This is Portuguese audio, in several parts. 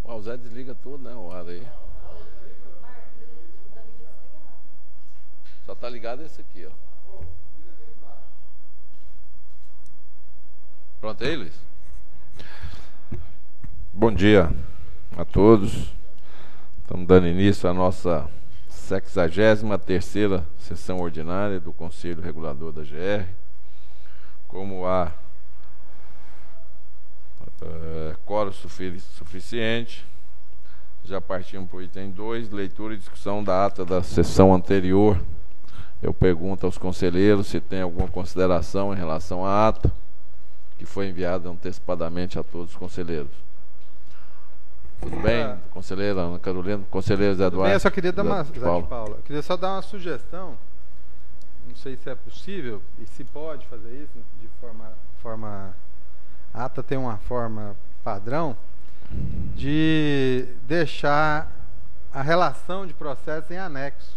O Zé desliga tudo, né? O ar aí. Só tá ligado esse aqui, ó. Pronto aí, Luiz? Bom dia a todos. Estamos dando início à nossa 63ª sessão ordinária do Conselho Regulador da GR. Como há quórum suficiente, já partimos para o item 2, leitura e discussão da ata da sessão anterior. Eu pergunto aos conselheiros se tem alguma consideração em relação à ata, que foi enviada antecipadamente a todos os conselheiros. Tudo bem, conselheira Ana Carolina, conselheiro Zé Eduardo? Eu só queria dar uma, Paula, queria só dar uma sugestão, não sei se é possível e se pode fazer isso de forma a ata tem uma forma padrão de deixar a relação de processo em anexo.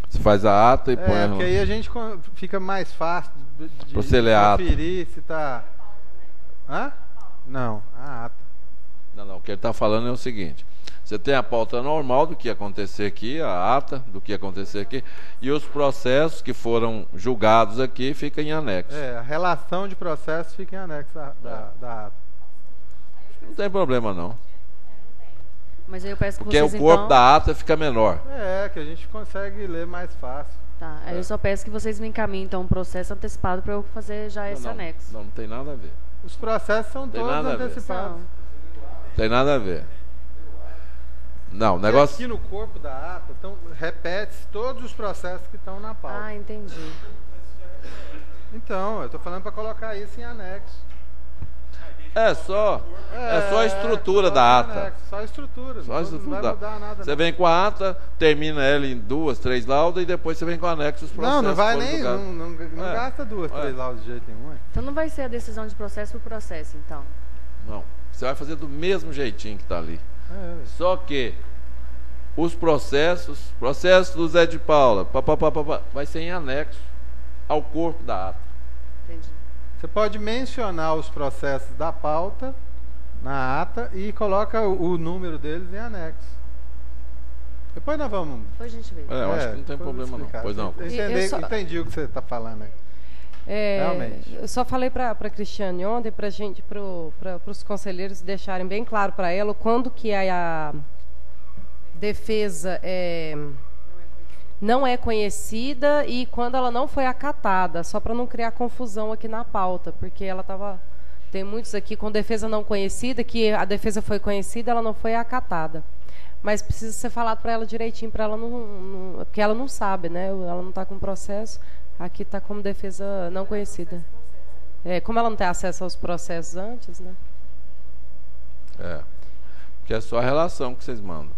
Você faz a ata e põe... porque aí a gente fica mais fácil de conferir se está... Hã? Não, a ata. Não, o que ele está falando é o seguinte: você tem a pauta normal do que ia acontecer aqui, a ata do que ia acontecer aqui, e os processos que foram julgados aqui ficam em anexo. A relação de processos fica em anexo da ata. Não tem problema, não. Mas aí eu peço que porque vocês, o corpo então... da ata fica menor. Que a gente consegue ler mais fácil. Tá, aí eu só peço que vocês me encaminhem, então, um processo antecipado para eu fazer já esse anexo. Não tem nada a ver. Os processos são todos antecipados. Tem nada a ver. Não, o negócio... Aqui no corpo da ata, então, repete-se todos os processos que estão na pauta. Ah, entendi. Então, eu estou falando para colocar isso em anexo. É só a estrutura da ata. Anexo, só a estrutura. Não vai mudar nada. Você vem com a ata, termina ela em 2, 3 laudas e depois você vem com o anexo os processos. Não vai nem... Não gasta 2, 3 laudas de jeito nenhum. Então não vai ser a decisão de processo por processo, então? Não. Você vai fazer do mesmo jeitinho que está ali. Só que os processos do Zé de Paula, vai ser em anexo ao corpo da ata. Entendi. Você pode mencionar os processos da pauta na ata e coloca o número deles em anexo. Depois nós vamos... Depois a gente vê. Eu acho que não tem problema não. Pois não. Entendi o que você está falando aí. Realmente. Eu só falei para a Cristiane ontem, para os conselheiros deixarem bem claro para ela quando que a defesa não é conhecida e quando ela não foi acatada, só para não criar confusão aqui na pauta, porque ela estava... Tem muitos aqui com defesa não conhecida, que a defesa foi conhecida, ela não foi acatada. Mas precisa ser falado para ela direitinho, para ela não... Porque ela não sabe, né? Ela não está com processo. Aqui está como defesa não conhecida. Como ela não tem acesso aos processos antes, né? Porque é só a relação que vocês mandam.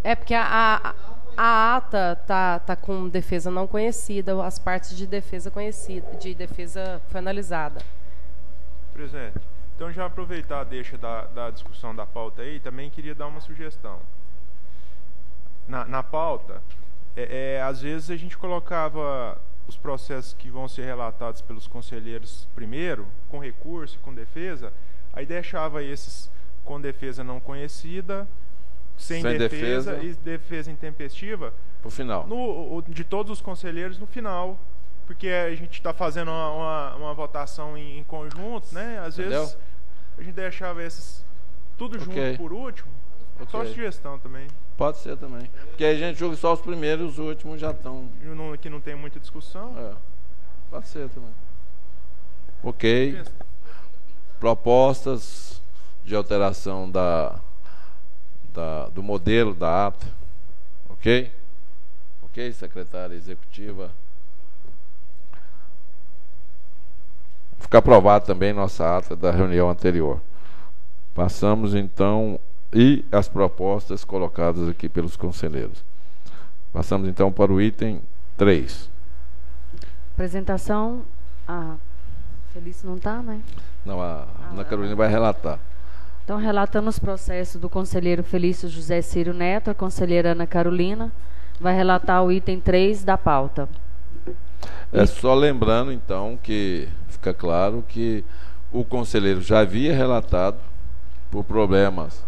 Porque a ata tá com defesa não conhecida, as partes de defesa conhecida, de defesa foi analisada. Presidente, então já aproveitar a deixa da discussão da pauta aí, também queria dar uma sugestão. Na pauta... às vezes a gente colocava os processos que vão ser relatados pelos conselheiros primeiro, com recurso, com defesa, aí deixava esses com defesa não conhecida, sem defesa e defesa intempestiva pro final. De todos os conselheiros no final, porque a gente está fazendo uma votação em conjunto, né? Às vezes a gente deixava esses tudo junto por último. Só sugestão também. Pode ser também. Porque aí a gente julga só os primeiros, os últimos já estão... Que não tem muita discussão. Pode ser também. Ok. Propostas de alteração do modelo da ata. Ok? Ok, secretária executiva. Fica aprovado também nossa ata da reunião anterior. Passamos então... E as propostas colocadas aqui pelos conselheiros. Passamos então para o item 3. Apresentação. A Felício não está, né? Não, a Ana Carolina vai relatar. Então, relatando os processos do conselheiro Felício José Ciro Neto, a conselheira Ana Carolina vai relatar o item 3 da pauta. Só lembrando, então, que fica claro que o conselheiro já havia relatado por problemas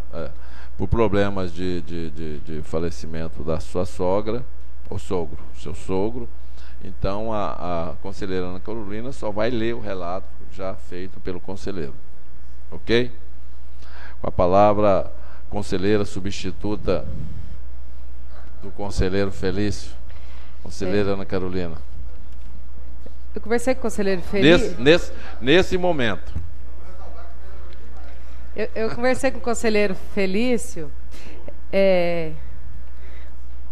de falecimento da sua sogra, ou sogro, seu sogro. Então a conselheira Ana Carolina só vai ler o relato já feito pelo conselheiro. Ok? Com a palavra, conselheira substituta do conselheiro Felício, conselheira Ana Carolina. Eu conversei com o conselheiro Felício. Nesse momento. Eu conversei com o conselheiro Felício.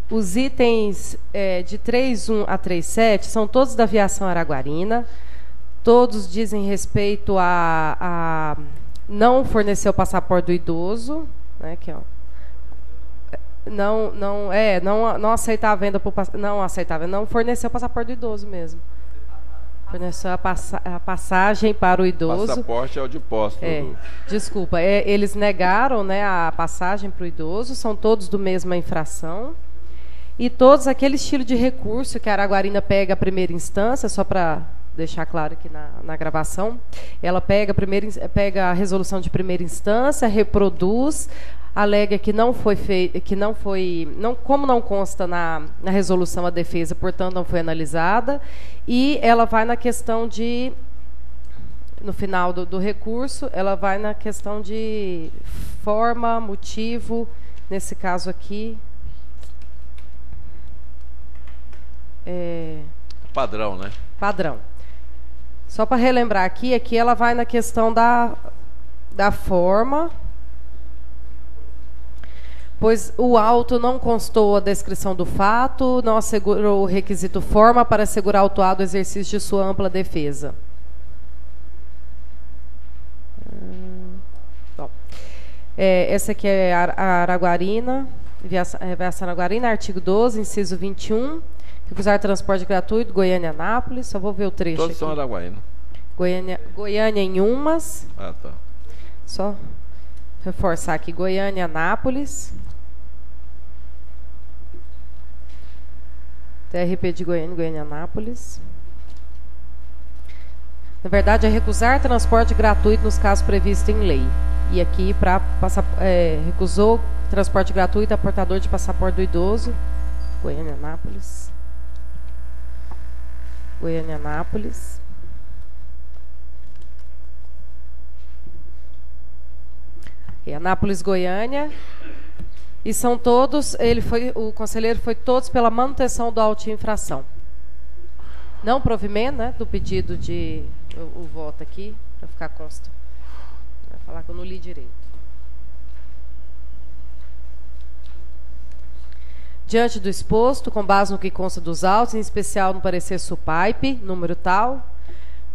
Os itens de 3.1 a 3.7 são todos da aviação araguarina. Todos dizem respeito a não fornecer o passaporte do idoso, né, que, ó, não aceitar a venda não fornecer o passaporte do idoso mesmo. Forneceu a passagem para o idoso. Passaporte é o de posto. Desculpa, eles negaram, né, a passagem para o idoso, são todos do mesma infração. E todos aquele estilo de recurso que a Araguarina pega a primeira instância, só para deixar claro aqui na gravação, ela pega a resolução de primeira instância, reproduz, alega que não foi feito, como não consta na resolução a defesa, portanto não foi analisada, e ela vai na questão de, no final do recurso, ela vai na questão de forma, motivo, nesse caso aqui. Padrão, né? Padrão. Só para relembrar aqui ela vai na questão da forma, pois o auto não constou a descrição do fato, não assegurou o requisito forma para assegurar ao autuado o exercício de sua ampla defesa. Bom, essa aqui é a Araguarina, aviação Araguarina, artigo 12, inciso 21. Recusar transporte gratuito, Goiânia, Anápolis. Só vou ver o trecho. Todos aqui. são Araguaína. Goiânia em umas. Ah, tá. Só reforçar aqui. Goiânia, Anápolis. TRP de Goiânia, Goiânia, Anápolis. Na verdade, é recusar transporte gratuito nos casos previstos em lei. E aqui, para recusou transporte gratuito a portador de passaporte do idoso. Goiânia, Anápolis. Goiânia, Anápolis. Anápolis, Goiânia. E são todos, o conselheiro foi todos pela manutenção do auto de infração. Não provimento, né, do pedido de o voto aqui, para ficar consta. Vai falar que eu não li direito. Diante do exposto, com base no que consta dos autos, em especial no parecer SUPAIP, número tal,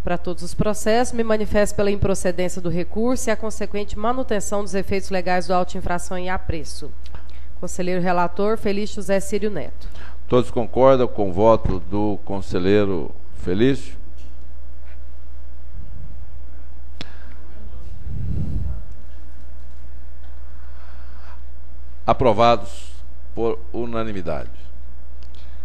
para todos os processos, me manifesto pela improcedência do recurso e a consequente manutenção dos efeitos legais do auto de infração em apreço. Conselheiro relator, Felício José Círio Neto. Todos concordam com o voto do conselheiro Felício? Aprovados por unanimidade.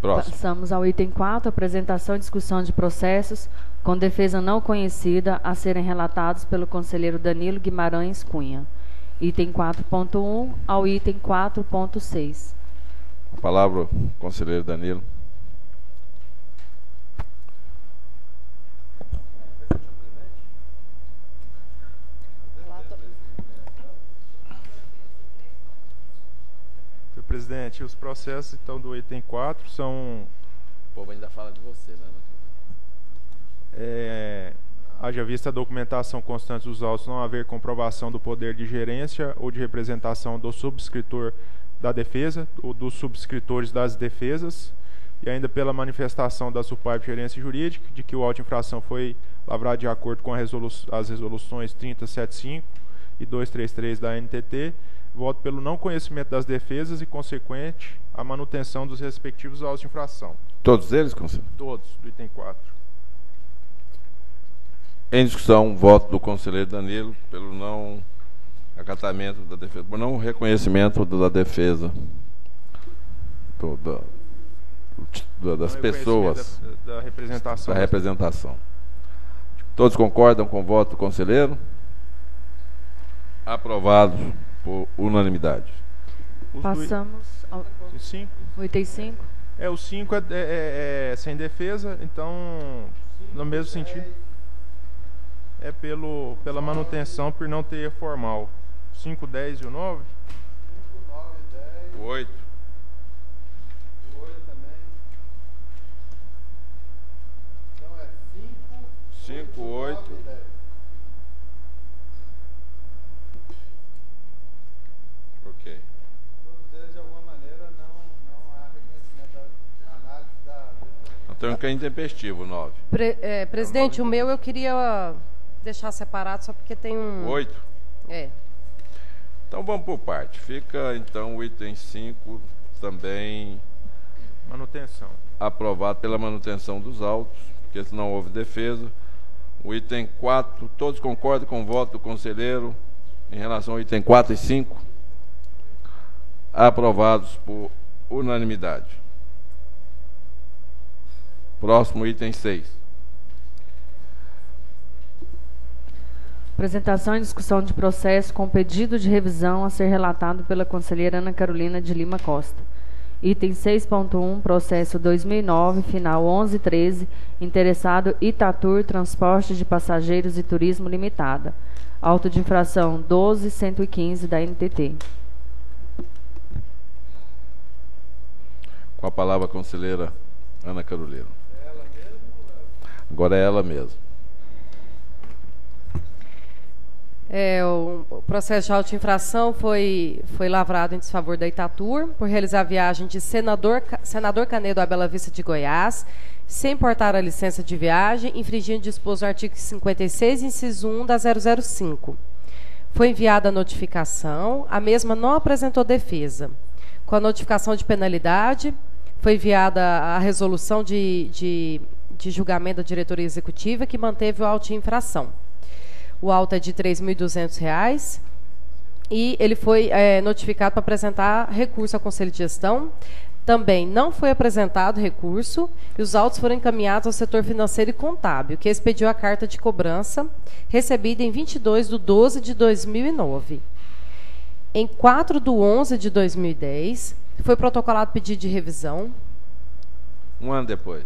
Próximo. Passamos ao item 4, apresentação e discussão de processos com defesa não conhecida a serem relatados pelo conselheiro Danilo Guimarães Cunha. Item 4.1 ao item 4.6. A palavra, conselheiro Danilo. Presidente, os processos então do item 4 são... O povo ainda fala de você, né? Haja vista a documentação constante dos autos não haver comprovação do poder de gerência ou de representação do subscritor da defesa ou dos subscritores das defesas, e ainda pela manifestação da SUPAIP Gerência Jurídica de que o auto de infração foi lavrado de acordo com as resoluções 3075 e 233 da NTT. Voto pelo não conhecimento das defesas e, consequente, a manutenção dos respectivos autos de infração. Todos eles, conselheiro? Todos, do item 4. Em discussão, voto do conselheiro Danilo pelo não acatamento da defesa, por não reconhecimento da defesa das pessoas, da representação. Da representação. Todos concordam com o voto do conselheiro? Aprovados por unanimidade. Passamos ao 5. o item 5. O 5 é sem defesa, então, no mesmo sentido, é pela manutenção por não ter formal. 5, 10 e o 9? 5, 9, 10. O 8. O 8 também. Então é 5, 8. 9 e 10. Ok. Todos eles, de alguma maneira, não há reconhecimento da análise da... Então é intempestivo, 9. Presidente, o meu eu queria deixar separado só porque tem um... 8? É. Então vamos por parte. Fica então o item 5 também Manutenção. aprovado pela manutenção dos autos, porque se não houve defesa. O item 4, todos concordam com o voto do conselheiro em relação ao item 4 e 5? Aprovados por unanimidade. Próximo item 6. Apresentação e discussão de processo com pedido de revisão a ser relatado pela conselheira Ana Carolina de Lima Costa. Item 6.1, processo 2009, final 1113, interessado Itatur Transporte de Passageiros e Turismo Limitada. Auto de infração 12.115 da NTT. Com a palavra a conselheira Ana Carolina. Agora é ela mesma. O processo de auto-infração foi lavrado em desfavor da Itatur por realizar a viagem de Senador Canedo a Bela Vista de Goiás, sem portar a licença de viagem, infringindo o disposto do artigo 56, inciso 1 da 005. Foi enviada a notificação, a mesma não apresentou defesa. Com a notificação de penalidade, foi enviada a resolução de julgamento da diretoria executiva, que manteve o auto-infração. O auto é de R$ 3.200 e ele foi notificado para apresentar recurso ao Conselho de Gestão. Também não foi apresentado recurso e os autos foram encaminhados ao setor financeiro e contábil, que expediu a carta de cobrança recebida em 22/12/2009. Em 4/11/2010, foi protocolado pedido de revisão. Um ano depois.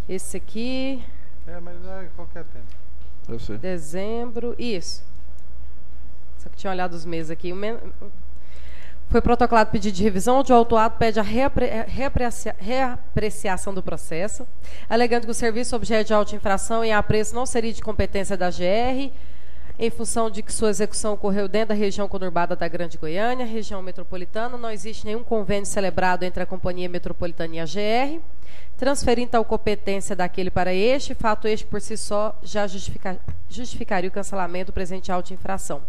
Esse aqui... mas é qualquer tempo. Eu sei. Dezembro, isso. Só que tinha olhado os meses aqui. Foi protocolado pedido de revisão, onde o autuado pede a reapreciação do processo, alegando que o serviço objeto de auto-infração em apreço não seria de competência da GR, em função de que sua execução ocorreu dentro da região conurbada da Grande Goiânia, região metropolitana. Não existe nenhum convênio celebrado entre a Companhia Metropolitana e a GR, transferindo tal competência daquele para este, fato este por si só já justificaria o cancelamento do presente auto-infração,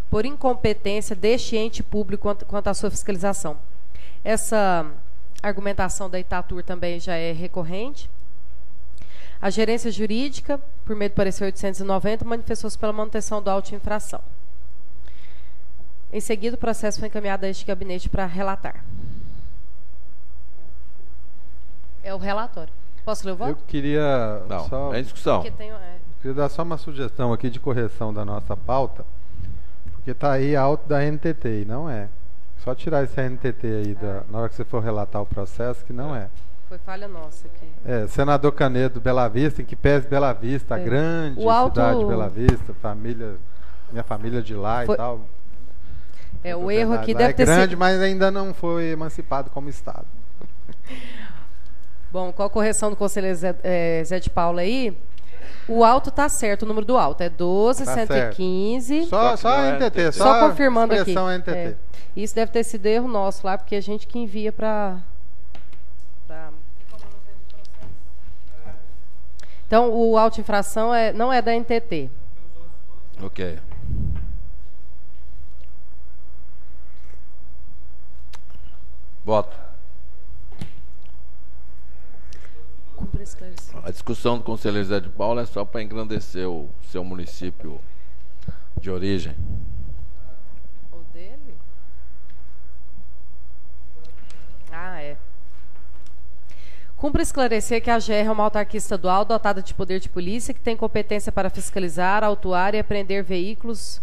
por incompetência deste ente público quanto à sua fiscalização. Essa argumentação da Itatur também já é recorrente. A gerência jurídica, por meio do parecer 890, manifestou-se pela manutenção do auto-infração. Em seguida, o processo foi encaminhado a este gabinete para relatar. É o relatório. Posso ler o voto? Eu queria Não, só... é discussão. Queria dar só uma sugestão aqui de correção da nossa pauta, porque está aí auto da NTT, e não é. Só tirar esse NTT aí na hora que você for relatar o processo, que não é. Foi falha nossa aqui. Senador Canedo, Bela Vista, em que pese Bela Vista, a grande cidade de Bela Vista, minha família de lá e tal. O erro aqui deve ter sido... É grande, mas ainda não foi emancipado como Estado. Bom, com a correção do conselheiro Zé de Paula aí, o auto está certo, o número do auto é 12.115. Só a NTT, só confirmando aqui. NTT. Isso deve ter sido erro nosso lá, porque a gente que envia para... Então, o auto-infração não é da NTT. Ok. Voto. A discussão do conselheiro Zé de Paula é só para engrandecer o seu município de origem. O dele? Cumpre esclarecer que a GR é uma autarquia estadual dotada de poder de polícia que tem competência para fiscalizar, autuar e apreender veículos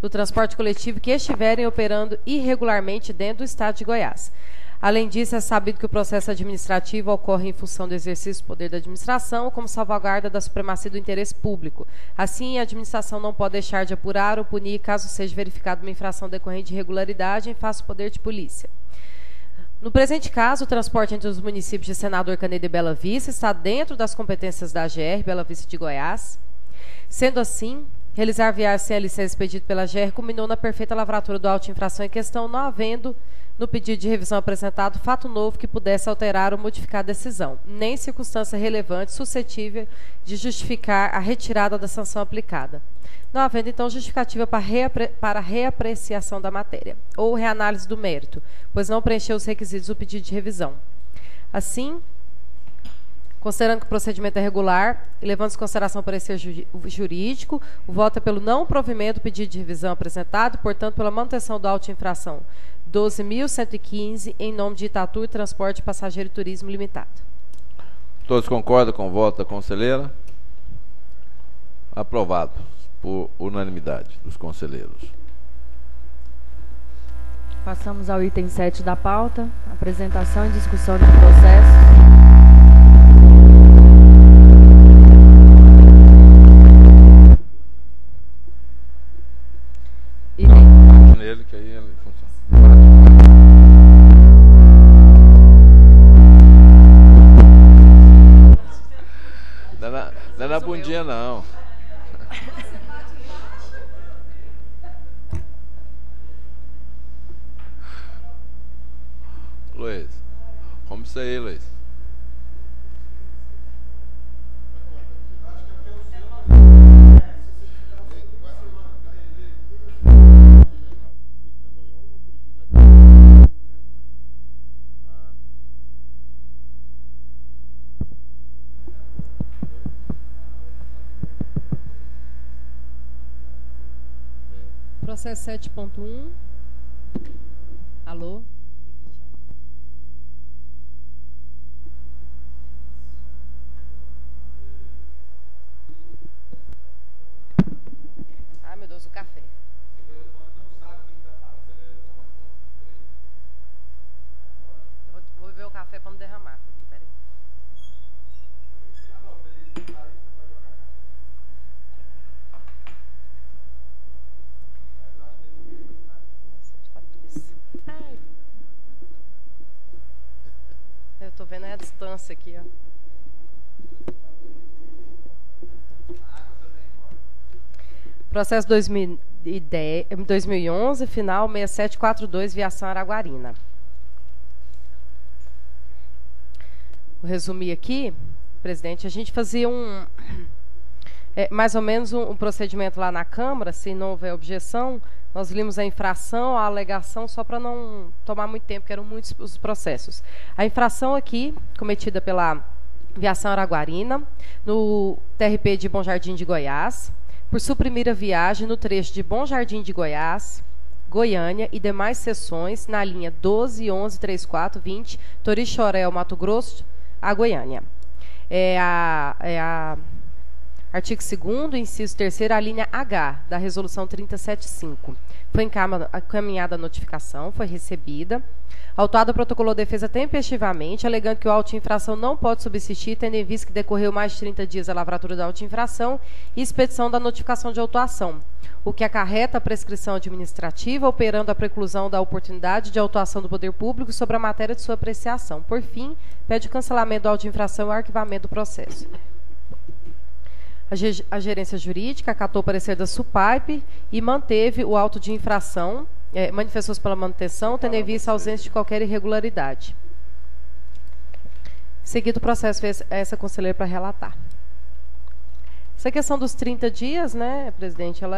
do transporte coletivo que estiverem operando irregularmente dentro do Estado de Goiás. Além disso, é sabido que o processo administrativo ocorre em função do exercício do poder da administração como salvaguarda da supremacia do interesse público. Assim, a administração não pode deixar de apurar ou punir caso seja verificada uma infração decorrente de irregularidade em face do poder de polícia. No presente caso, o transporte entre os municípios de Senador Canedo e Bela Vista está dentro das competências da AGR, Bela Vista de Goiás. Sendo assim, realizar viagem sem a licença expedida pela AGR culminou na perfeita lavratura do auto de infração em questão, não havendo no pedido de revisão apresentado fato novo que pudesse alterar ou modificar a decisão, nem circunstância relevante suscetível de justificar a retirada da sanção aplicada. Não havendo, então, justificativa para reapreciação da matéria, ou reanálise do mérito, pois não preencheu os requisitos do pedido de revisão. Assim, considerando que o procedimento é regular e levando-se em consideração o parecer jurídico, o voto é pelo não provimento do pedido de revisão apresentado e, portanto, pela manutenção do auto de infração 12.115, em nome de Itatur Transporte Passageiro e Turismo Limitado. Todos concordam com o voto da conselheira? Aprovado por unanimidade dos conselheiros. Passamos ao item 7 da pauta, apresentação e discussão de processos. Bate nele que aí ele funciona. Não é na bundinha, não. Luiz, como isso aí, Luiz? Processo 7.1. Alô? Ai, meu Deus, o café. Vou beber o café para não derramar. Peraí. Ai. Eu tô vendo a distância aqui, ó. Processo 2011, final 6742, Viação Araguarina. Vou resumir aqui, presidente. A gente fazia mais ou menos um procedimento lá na Câmara, se não houver objeção. Nós limos a infração, a alegação, só para não tomar muito tempo, porque eram muitos os processos. A infração aqui, cometida pela Viação Araguarina, no TRP de Bom Jardim de Goiás, por suprimir a viagem no trecho de Bom Jardim de Goiás, Goiânia e demais seções na linha 12, 11, 34, 20, Torixoréu, Mato Grosso, a Goiânia. Artigo 2º, inciso 3º, a linha H da Resolução 3075. Foi encaminhada a notificação, foi recebida. Autuado protocolou defesa tempestivamente, alegando que o auto de infração não pode subsistir, tendo em vista que decorreu mais de 30 dias a lavratura da auto de infração e expedição da notificação de autuação, o que acarreta a prescrição administrativa, operando a preclusão da oportunidade de autuação do poder público sobre a matéria de sua apreciação. Por fim, pede o cancelamento do auto de infração e o arquivamento do processo. A gerência jurídica acatou o parecer da SUPAIP e manteve o auto de infração, manifestou-se pela manutenção, tendo em vista a ausência de qualquer irregularidade. Seguido o processo, fez essa conselheira para relatar. Essa questão dos 30 dias, né, presidente, ela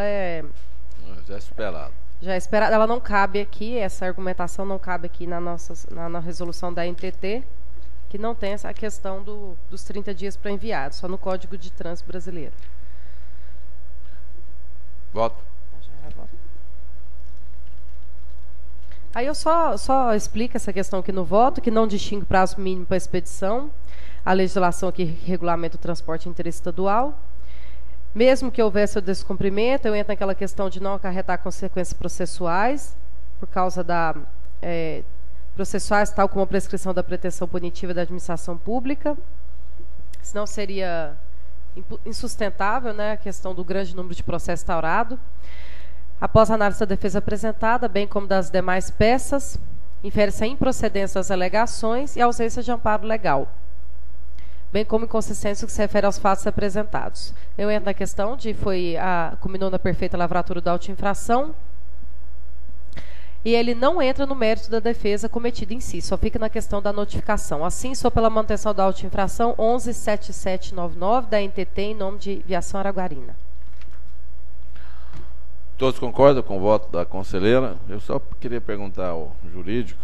já é esperado. Já é esperada, ela não cabe aqui, essa argumentação não cabe aqui na resolução da NTT, que não tem essa questão dos 30 dias para enviado, só no Código de Trânsito Brasileiro. Voto. Já era voto. Aí eu só explico essa questão aqui no voto, que não distingue prazo mínimo para expedição, a legislação que regulamenta o transporte interestadual. Mesmo que houvesse o descumprimento, eu entro naquela questão de não acarretar consequências processuais, por causa da processuais, tal como a prescrição da pretensão punitiva da administração pública. Senão seria insustentável, né, a questão do grande número de processos instaurado. Após a análise da defesa apresentada, bem como das demais peças, infere-se a improcedência das alegações e a ausência de amparo legal, bem como inconsistência que se refere aos fatos apresentados. Eu entro na questão de culminou na perfeita lavratura da auto-infração, e ele não entra no mérito da defesa cometida em si, só fica na questão da notificação. Assim, sou pela manutenção da auto-infração 117799 da NTT em nome de Viação Araguarina. Todos concordam com o voto da conselheira? Eu só queria perguntar ao jurídico,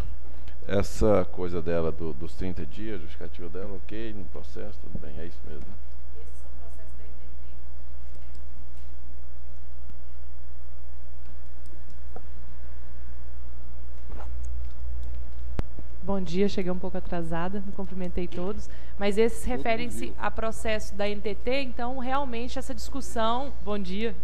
essa coisa dela dos 30 dias, justificativa dela, ok, no processo, tudo bem, é isso mesmo, né? Esses são processos da NTT. Bom dia, cheguei um pouco atrasada, não cumprimentei todos, mas esses referem-se a processo da NTT, então realmente essa discussão, bom dia,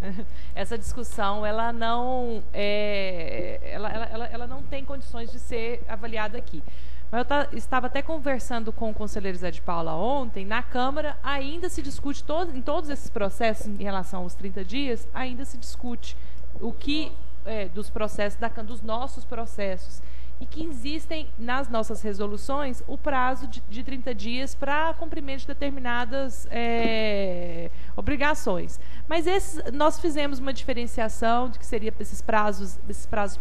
essa discussão ela não ela não tem condições de ser avaliada aqui. Mas eu estava até conversando com o conselheiro Zé de Paula ontem, na Câmara ainda se discute, em todos esses processos em relação aos 30 dias, ainda se discute o que dos processos, dos nossos processos, e que existem nas nossas resoluções o prazo de 30 dias para cumprimento de determinadas obrigações. Mas nós fizemos uma diferenciação de que seria esses prazos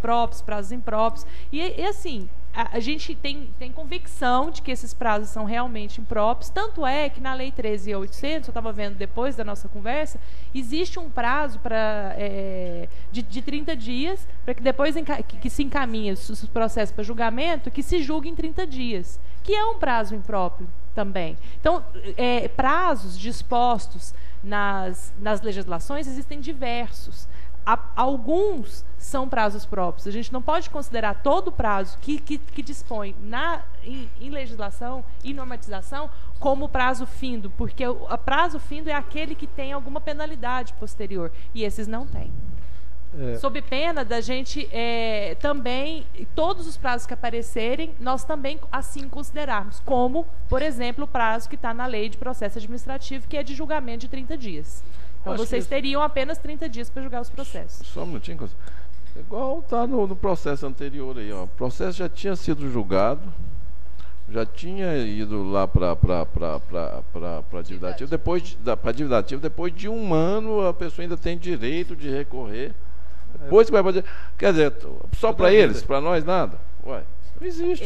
próprios, prazos impróprios, e assim, a gente tem convicção de que esses prazos são realmente impróprios, tanto é que na Lei 13.800, eu estava vendo depois da nossa conversa, existe um prazo de 30 dias, para que depois que se encaminhe os processos para julgamento, que se julgue em 30 dias, que é um prazo impróprio também. Então, prazos dispostos nas legislações existem diversos. Alguns são prazos próprios. A gente não pode considerar todo o prazo que dispõe em legislação e normatização como prazo findo, porque o prazo findo é aquele que tem alguma penalidade posterior, e esses não têm. Sob pena da gente também, todos os prazos que aparecerem, nós também assim considerarmos, como, por exemplo, o prazo que está na Lei de Processo Administrativo, que é de julgamento de 30 dias. Então, vocês teriam apenas 30 dias para julgar os processos. Só um minutinho. Igual está no processo anterior aí, ó. O processo já tinha sido julgado, já tinha ido lá para a dívida ativa. Depois de um ano, a pessoa ainda tem direito de recorrer. Depois que vai fazer. Quer dizer, só para eles, para nós nada? Ué, não existe.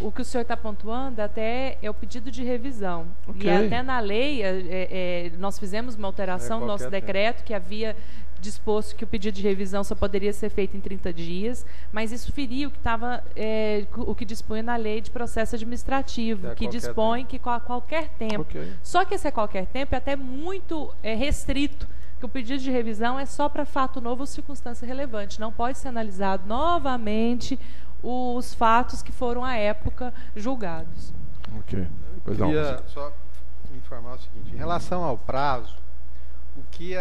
O que o senhor está pontuando até é o pedido de revisão. Okay. E até na lei, nós fizemos uma alteração no nosso decreto, que havia disposto que o pedido de revisão só poderia ser feito em 30 dias, mas isso feria o que dispunha na Lei de Processo Administrativo, que dispõe que a qualquer tempo. Okay. Só que esse a qualquer tempo é até muito restrito, que o pedido de revisão é só para fato novo ou circunstância relevante. Não pode ser analisado novamente os fatos que foram à época julgados. Ok. Eu queria só informar o seguinte, em relação ao prazo, o que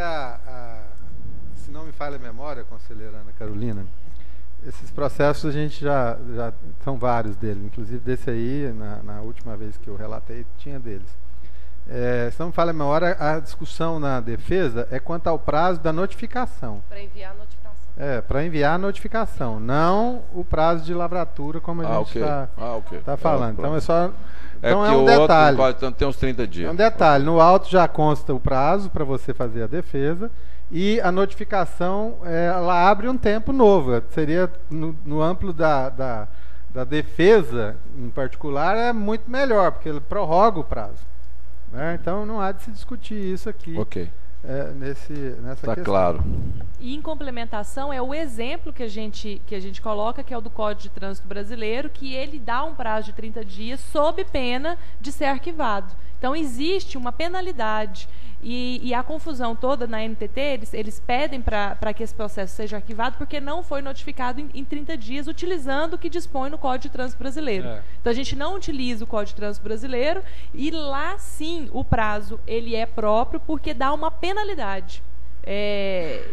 se não me falha a memória, conselheira Ana Carolina, esses processos a gente já são vários deles, inclusive desse aí, na última vez que eu relatei, tinha deles. Se não me falha a memória, a discussão na defesa é quanto ao prazo da notificação. Para enviar a notificação. Para enviar a notificação, não o prazo de lavratura, como a gente está falando. Então é só... Então é um detalhe. Outro, tem uns 30 dias. É um detalhe. No auto já consta o prazo para você fazer a defesa, e a notificação, ela abre um tempo novo. Seria no amplo da defesa, em particular, é muito melhor, porque ele prorroga o prazo. Então não há de se discutir isso aqui. Ok. Nessa questão. Claro. E em complementação é o exemplo que a gente coloca, que é o do Código de Trânsito Brasileiro, que ele dá um prazo de 30 dias sob pena de ser arquivado. Então existe uma penalidade E a confusão toda na NTT, eles pedem para que esse processo seja arquivado porque não foi notificado em 30 dias, utilizando o que dispõe no Código de Trânsito Brasileiro. Então, a gente não utiliza o Código de Trânsito Brasileiro e lá, sim, o prazo ele é próprio porque dá uma penalidade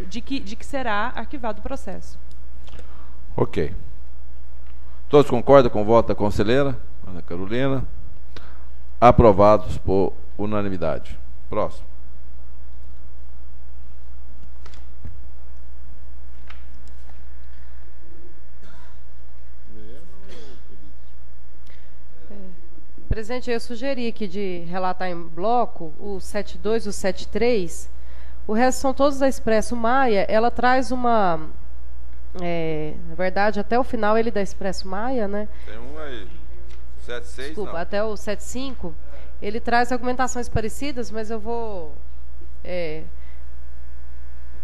de que será arquivado o processo. Ok. Todos concordam com o voto da conselheira Ana Carolina? Aprovados por unanimidade. Próximo. Presidente, eu sugeri aqui de relatar em bloco o 72 e o 73. O resto são todos da Expresso Maia. Ela traz uma... na verdade, até o final ele da Expresso Maia, né? Tem um aí. 76, desculpa, não. Até o 75. Ele traz argumentações parecidas, mas eu vou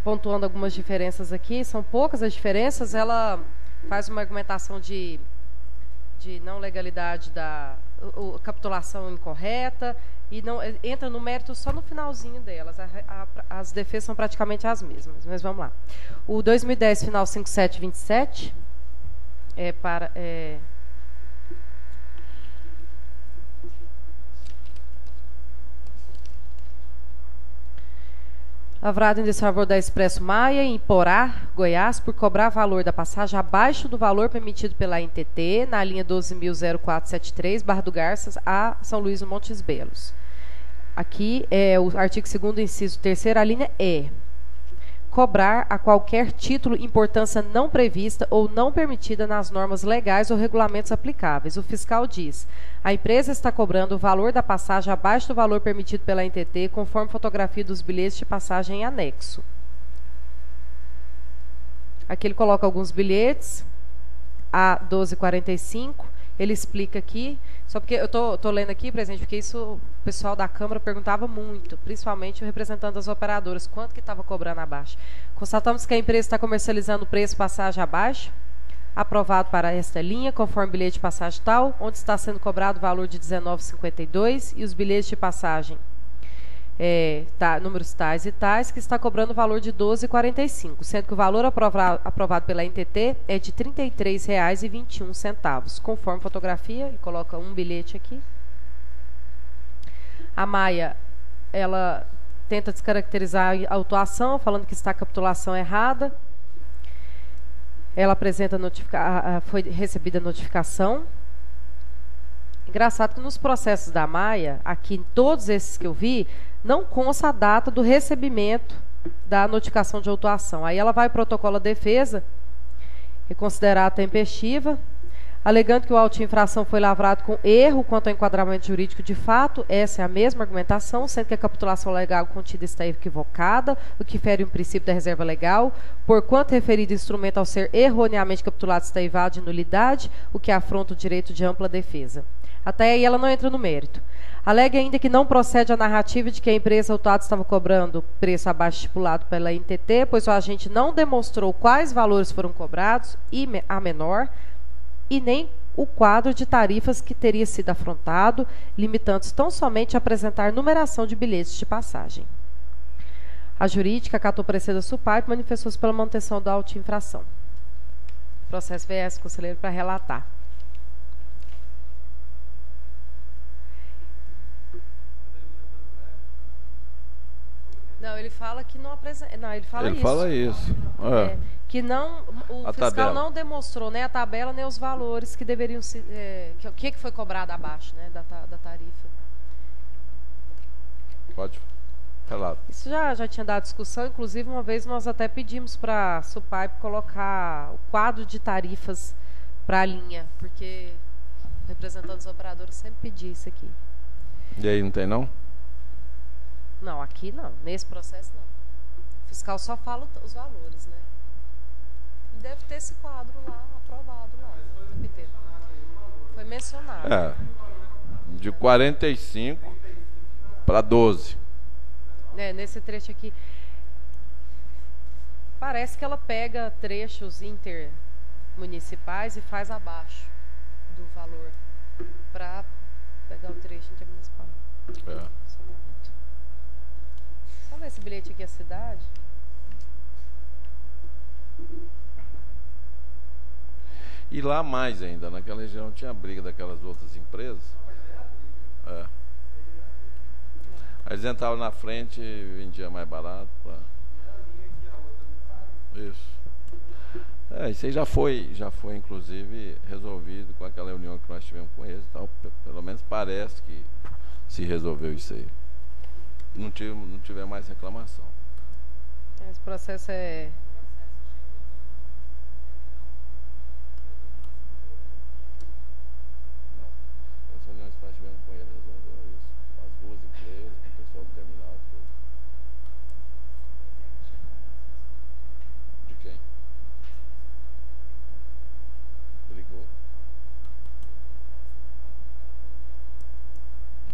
pontuando algumas diferenças aqui. São poucas as diferenças. Ela faz uma argumentação de não legalidade da capitulação incorreta e não entra no mérito só no finalzinho delas. As defesas são praticamente as mesmas, mas vamos lá. O 2010 final 5727 lavrado em desfavor da Expresso Maia, em Porá, Goiás, por cobrar valor da passagem abaixo do valor permitido pela NTT, na linha 12.0473, Barra do Garças, a São Luís do Montes Belos. Aqui é o artigo 2º, inciso 3º, a linha E. Cobrar a qualquer título importância não prevista ou não permitida nas normas legais ou regulamentos aplicáveis. O fiscal diz: a empresa está cobrando o valor da passagem abaixo do valor permitido pela NTT, conforme fotografia dos bilhetes de passagem em anexo. Aqui ele coloca alguns bilhetes, a 1245, ele explica aqui, só porque eu tô lendo aqui, presidente, porque isso o pessoal da Câmara perguntava muito, principalmente o representante das operadoras, quanto que estava cobrando abaixo. Constatamos que a empresa está comercializando o preço passagem abaixo, aprovado para esta linha, conforme bilhete de passagem tal, onde está sendo cobrado o valor de R$ 19,52 e os bilhetes de passagem, números tais e tais, que está cobrando o valor de R$ 12,45, sendo que o valor aprovado pela NTT é de R$ 33,21, conforme fotografia, ele coloca um bilhete aqui. A Maia, ela tenta descaracterizar a autuação, falando que está a capitulação errada. Ela apresenta foi recebida a notificação. Engraçado que nos processos da Maia, aqui em todos esses que eu vi, não consta a data do recebimento da notificação de autuação. Aí ela vai ao protocolo de defesa e considerar tempestiva, alegando que o auto de infração foi lavrado com erro quanto ao enquadramento jurídico de fato. Essa é a mesma argumentação, sendo que a capitulação legal contida está equivocada, o que fere o princípio da reserva legal, porquanto referido instrumento ao ser erroneamente capitulado está evado de nulidade, o que afronta o direito de ampla defesa. Até aí ela não entra no mérito. Alega ainda que não procede a narrativa de que a empresa autuada estava cobrando preço abaixo estipulado pela NTT, pois o agente não demonstrou quais valores foram cobrados, e a menor, e nem o quadro de tarifas que teria sido afrontado, limitando-se tão somente a apresentar numeração de bilhetes de passagem. A jurídica acatou parecer da SUPAI e manifestou-se pela manutenção da auto-infração. Processo VS, conselheiro, para relatar. Não, ele fala que não apresenta. Não, ele fala isso. Que não, o fiscal não demonstrou nem a tabela, nem os valores que deveriam ser. O que foi cobrado abaixo, né, da tarifa. Pode. Relato. Isso já tinha dado discussão, inclusive uma vez nós até pedimos para a SUPAI colocar o quadro de tarifas para a linha, porque o representante dos operadores sempre pedia isso aqui. E aí, não tem não? Não, aqui não. Nesse processo não. O fiscal só fala os valores, né? E deve ter esse quadro lá, aprovado lá. Foi mencionado. De 45 para 12. Nesse trecho aqui. Parece que ela pega trechos intermunicipais e faz abaixo do valor para pegar o trecho intermunicipal. nesse bilhete aqui a cidade. E lá mais ainda, naquela região tinha briga daquelas outras empresas. É. Aí eles entravam na frente e vendiam mais barato. Isso. Isso aí já foi inclusive resolvido com aquela reunião que nós tivemos com eles e tal. Pelo menos parece que se resolveu isso aí. Não tiver mais reclamação. Esse processo é... As reuniões que nós tivemos com eles resolveu isso. As duas empresas, com o pessoal do terminal, tudo. De quem? Brigou?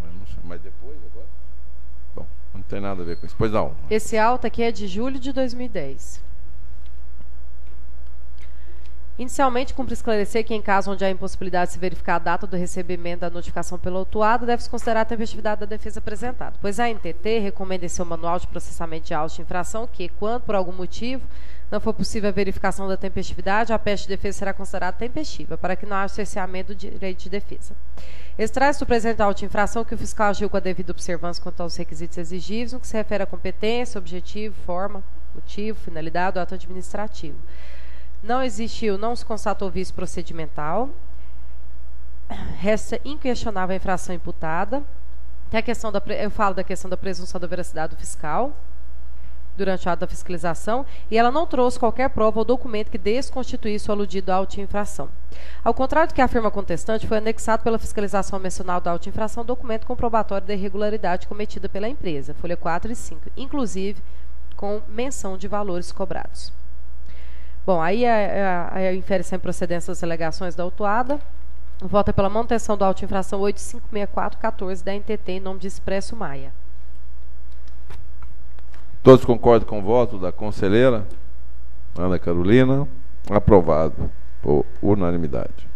Eu não sei, mas depois, agora? Bom, não tem nada a ver com isso. Pois não. Esse auto aqui é de julho de 2010. Inicialmente, cumpre esclarecer que, em caso onde há impossibilidade de se verificar a data do recebimento da notificação pelo autuado, deve-se considerar a tempestividade da defesa apresentada, pois a ANTT recomenda em seu manual de processamento de autos de infração que, quando, por algum motivo, não for possível a verificação da tempestividade, a peça de defesa será considerada tempestiva, para que não haja cerceamento do direito de defesa. Extrai-se do presente auto de infração que o fiscal agiu com a devida observância quanto aos requisitos exigíveis, no que se refere à competência, objetivo, forma, motivo, finalidade do ato administrativo. Não se constatou vício procedimental, resta inquestionável a infração imputada. Tem a questão eu falo da questão da presunção da veracidade do fiscal durante o ato da fiscalização, e ela não trouxe qualquer prova ou documento que desconstituísse o aludido auto de infração. Ao contrário do que afirma a contestante, foi anexado pela fiscalização mencional da auto de infração documento comprobatório da irregularidade cometida pela empresa, folha 4 e 5, inclusive com menção de valores cobrados. Bom, aí infere-se a improcedência das alegações da autuada. Vota pela manutenção do auto de infração 856414 da NTT em nome de Expresso Maia. Todos concordam com o voto da conselheira Ana Carolina? Aprovado por unanimidade.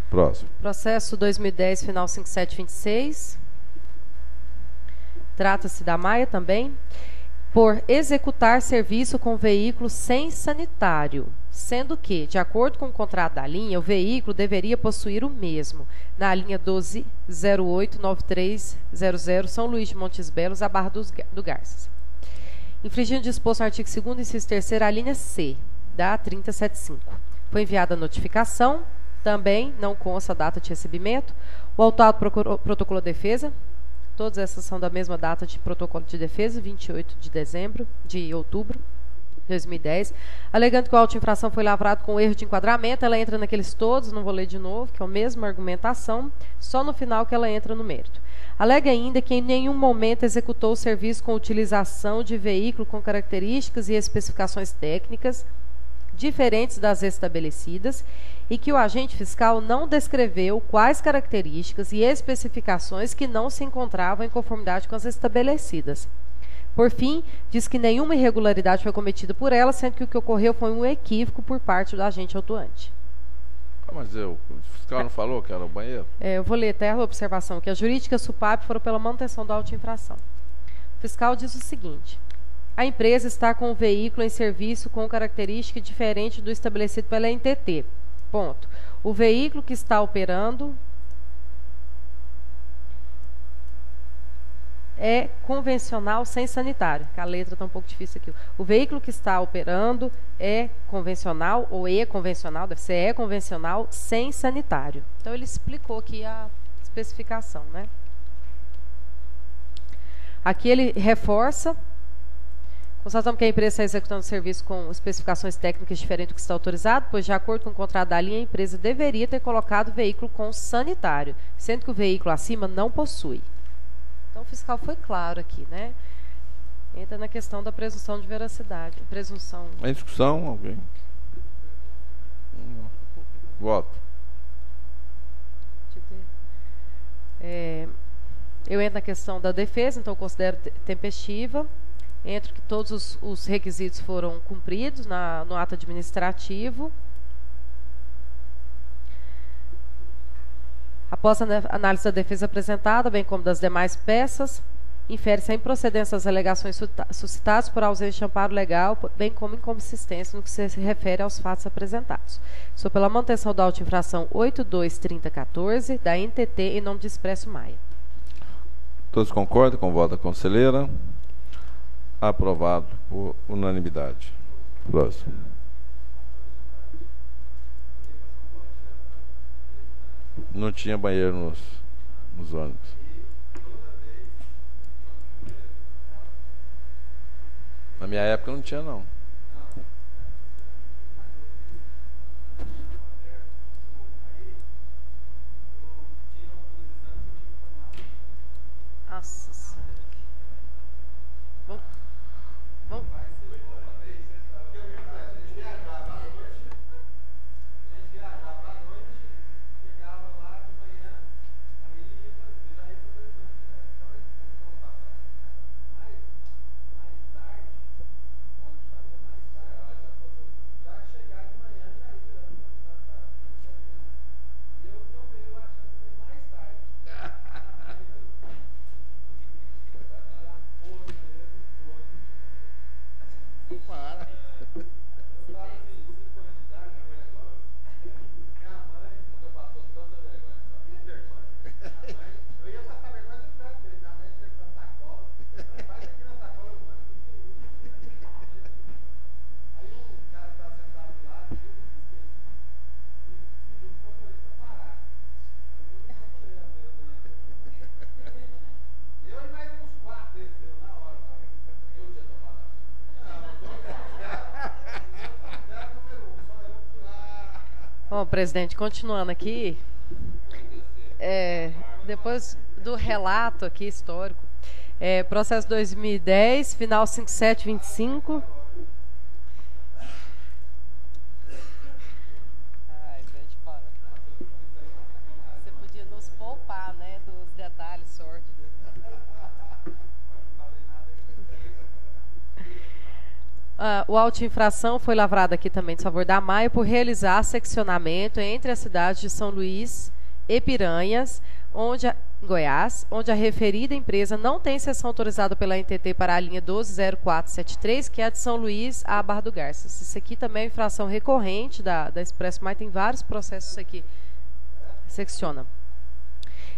Próximo. Processo 2010, final 5726. Trata-se da Maia também. Por executar serviço com veículo sem sanitário, sendo que, de acordo com o contrato da linha, o veículo deveria possuir o mesmo, na linha 12089300 São Luís de Montes Belos, a Barra do Garças. Infringindo o disposto no artigo 2º, inciso 3º, a linha C, da 3075. Foi enviada a notificação, também não consta a data de recebimento, o autuado protocolou defesa. Todas essas são da mesma data de protocolo de defesa, 28 de outubro de 2010. Alegando que o auto de infração foi lavrado com erro de enquadramento, ela entra naqueles todos, não vou ler de novo, que é a mesma argumentação, só no final que ela entra no mérito. Alega ainda que em nenhum momento executou o serviço com utilização de veículo com características e especificações técnicas diferentes das estabelecidas e que o agente fiscal não descreveu quais características e especificações que não se encontravam em conformidade com as estabelecidas. Por fim, diz que nenhuma irregularidade foi cometida por ela, sendo que o que ocorreu foi um equívoco por parte do agente autuante. Mas o fiscal não falou que era o banheiro? Eu vou ler até a observação, que a jurídica SUPAP foram pela manutenção da auto-infração. O fiscal diz o seguinte: a empresa está com o veículo em serviço com característica diferente do estabelecido pela NTT. Ponto. O veículo que está operando é convencional sem sanitário. Que a letra está um pouco difícil aqui. O veículo que está operando é convencional, ou convencional, deve ser convencional sem sanitário. Então, ele explicou aqui a especificação, né? Aqui ele reforça. Constatamos que a empresa está executando o serviço com especificações técnicas diferentes do que está autorizado, pois, de acordo com o contrato da linha, a empresa deveria ter colocado o veículo com sanitário, sendo que o veículo acima não possui. Então, o fiscal foi claro aqui, né? Entra na questão da presunção de veracidade. Presunção. Em discussão, alguém? Voto. Eu entro na questão da defesa, então eu considero tempestiva. Entro que todos os requisitos foram cumpridos no ato administrativo. Após a análise da defesa apresentada, bem como das demais peças, infere-se a improcedência das alegações suscitadas por ausência de amparo legal, bem como inconsistência no que se refere aos fatos apresentados. Sou pela manutenção da auto-infração 823014 da NTT em nome de Expresso Maia. Todos concordam com o voto da conselheira? Aprovado por unanimidade. Próximo. Não tinha banheiro nos ônibus. Na minha época não tinha, não. Nossa Senhora. Vamos. Bom, presidente, continuando aqui, depois do relato aqui histórico, processo 2010, final 5725. Ai, gente, para. Você podia nos poupar, né, dos detalhes sórdidos. O auto-infração foi lavrado aqui também de favor da Maia por realizar seccionamento entre as cidades de São Luís e Piranhas, Goiás, onde a referida empresa não tem seção autorizada pela NTT para a linha 120473, que é a de São Luís a Barra do Garças. Isso aqui também é infração recorrente da Expresso Maia, tem vários processos aqui. Secciona.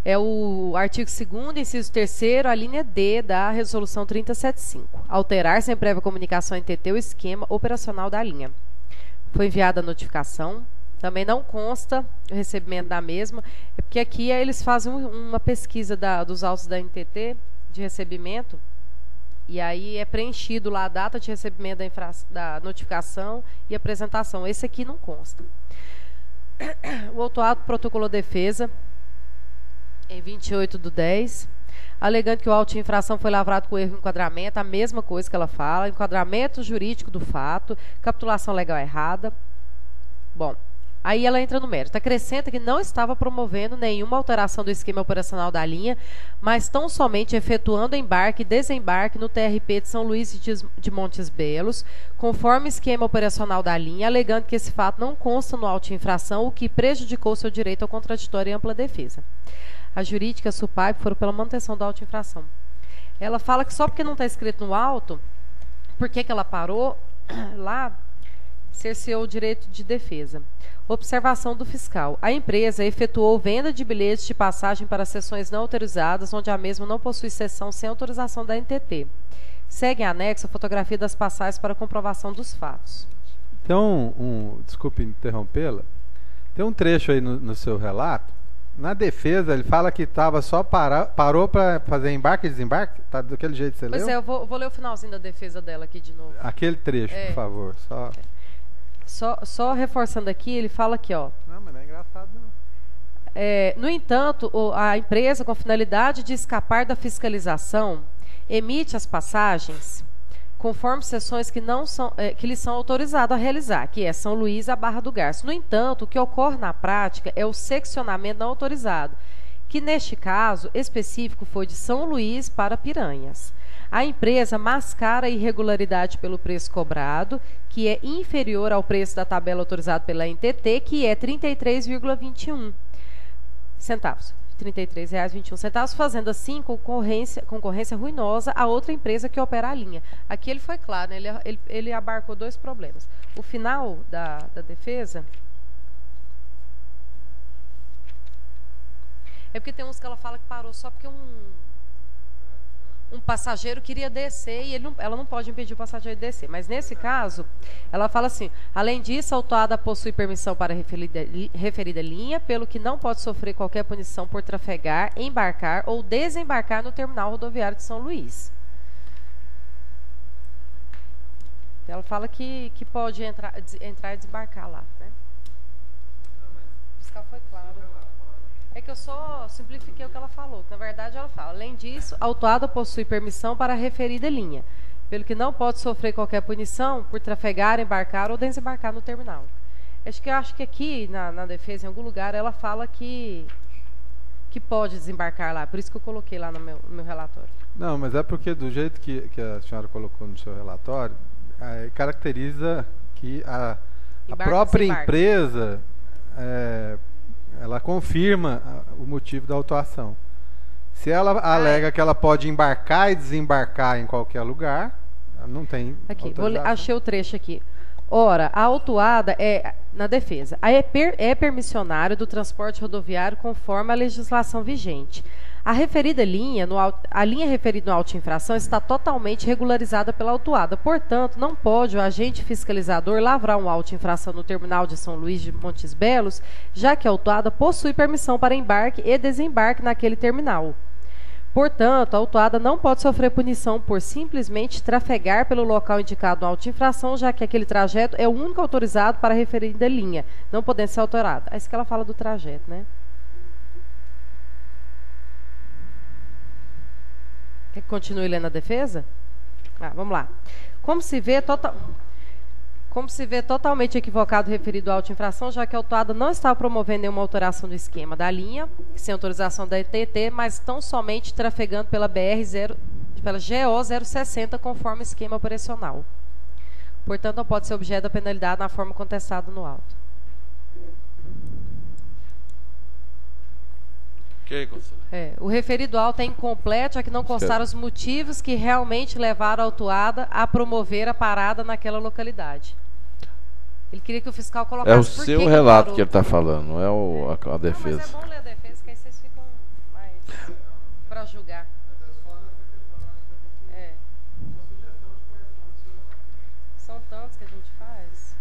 É o artigo 2º, inciso 3º, a linha D da resolução 3075. Alterar sem prévia comunicação à NTT o esquema operacional da linha. Foi enviada a notificação. Também não consta o recebimento da mesma, porque aqui eles fazem uma pesquisa dos autos da NTT de recebimento, e aí é preenchido lá a data de recebimento da notificação e apresentação. Esse aqui não consta. O autuado protocolou defesa em 28/10, alegando que o auto de infração foi lavrado com erro de enquadramento, a mesma coisa que ela fala, enquadramento jurídico do fato, capitulação legal errada. Bom, aí ela entra no mérito. Acrescenta que não estava promovendo nenhuma alteração do esquema operacional da linha, mas tão somente efetuando embarque e desembarque no TRP de São Luís de Montes Belos, conforme esquema operacional da linha, alegando que esse fato não consta no auto de infração, o que prejudicou seu direito ao contraditório e ampla defesa. A jurídica, a SUPAIP, foram pela manutenção da auto-infração. Ela fala que só porque não está escrito no auto, por que ela parou lá, cerceou o direito de defesa. Observação do fiscal. A empresa efetuou venda de bilhetes de passagem para sessões não autorizadas, onde a mesma não possui sessão sem autorização da NTT. Segue em anexo a fotografia das passagens para comprovação dos fatos. Então, desculpe interrompê-la, tem um trecho aí no seu relato. Na defesa, ele fala que parou para fazer embarque e desembarque? Tá daquele jeito que você leu? Pois é, eu vou ler o finalzinho da defesa dela aqui de novo. Aquele trecho, por favor. Só reforçando aqui, ele fala aqui, ó. Não, mas não é engraçado, não. No entanto, a empresa, com finalidade de escapar da fiscalização, emite as passagens conforme sessões que lhes são autorizadas a realizar, que é São Luís a Barra do Garças. No entanto, o que ocorre na prática é o seccionamento não autorizado, que neste caso específico foi de São Luís para Piranhas. A empresa mascara a irregularidade pelo preço cobrado, que é inferior ao preço da tabela autorizada pela NTT, que é 33,21 centavos. R$ 33,21, fazendo assim concorrência ruinosa a outra empresa que opera a linha. Aqui ele foi claro, né? Ele abarcou dois problemas. O final da defesa é porque tem uns que ela fala que parou só porque um passageiro queria descer e ela não pode impedir o passageiro de descer. Mas nesse caso, ela fala assim: além disso, a autuada possui permissão para a referida linha, pelo que não pode sofrer qualquer punição por trafegar, embarcar ou desembarcar no terminal rodoviário de São Luís. Ela fala que pode entrar e desembarcar lá, né? O fiscal foi claro. É que eu só simplifiquei o que ela falou. Na verdade, ela fala: além disso, a autuada possui permissão para a referida linha, pelo que não pode sofrer qualquer punição por trafegar, embarcar ou desembarcar no terminal. Acho que aqui, na defesa, em algum lugar, ela fala que pode desembarcar lá. Por isso que eu coloquei lá no meu relatório. Não, mas é porque do jeito que a senhora colocou no seu relatório, caracteriza que a própria empresa... ela confirma o motivo da autuação. Se ela alega que ela pode embarcar e desembarcar em qualquer lugar, não tem aqui, achei o trecho aqui. Ora, a autuada na defesa, é permissionário do transporte rodoviário conforme a legislação vigente. A referida linha, a linha referida no auto de infração está totalmente regularizada pela autuada. Portanto, não pode o agente fiscalizador lavrar um auto de infração no terminal de São Luís de Montes Belos, já que a autuada possui permissão para embarque e desembarque naquele terminal. Portanto, a autuada não pode sofrer punição por simplesmente trafegar pelo local indicado no auto de infração, já que aquele trajeto é o único autorizado para a referida linha, não podendo ser alterado. É isso que ela fala do trajeto, né? Quer que continue lendo a defesa? Vamos lá. Como se vê totalmente equivocado o referido ao auto de infração, já que a autuada não está promovendo nenhuma alteração do esquema da linha, sem autorização da ETT, mas estão somente trafegando pela GO 060 conforme esquema operacional. Portanto, não pode ser objeto da penalidade na forma contestada no auto. Ok, conselheiro. O referido auto é incompleto, já que não constaram os motivos que realmente levaram a autuada a promover a parada naquela localidade. Ele queria que o fiscal colocasse... É o seu relato que ele está falando, não é a defesa. Mas é bom ler a defesa, que aí vocês ficam mais para julgar. São tantos que a gente faz.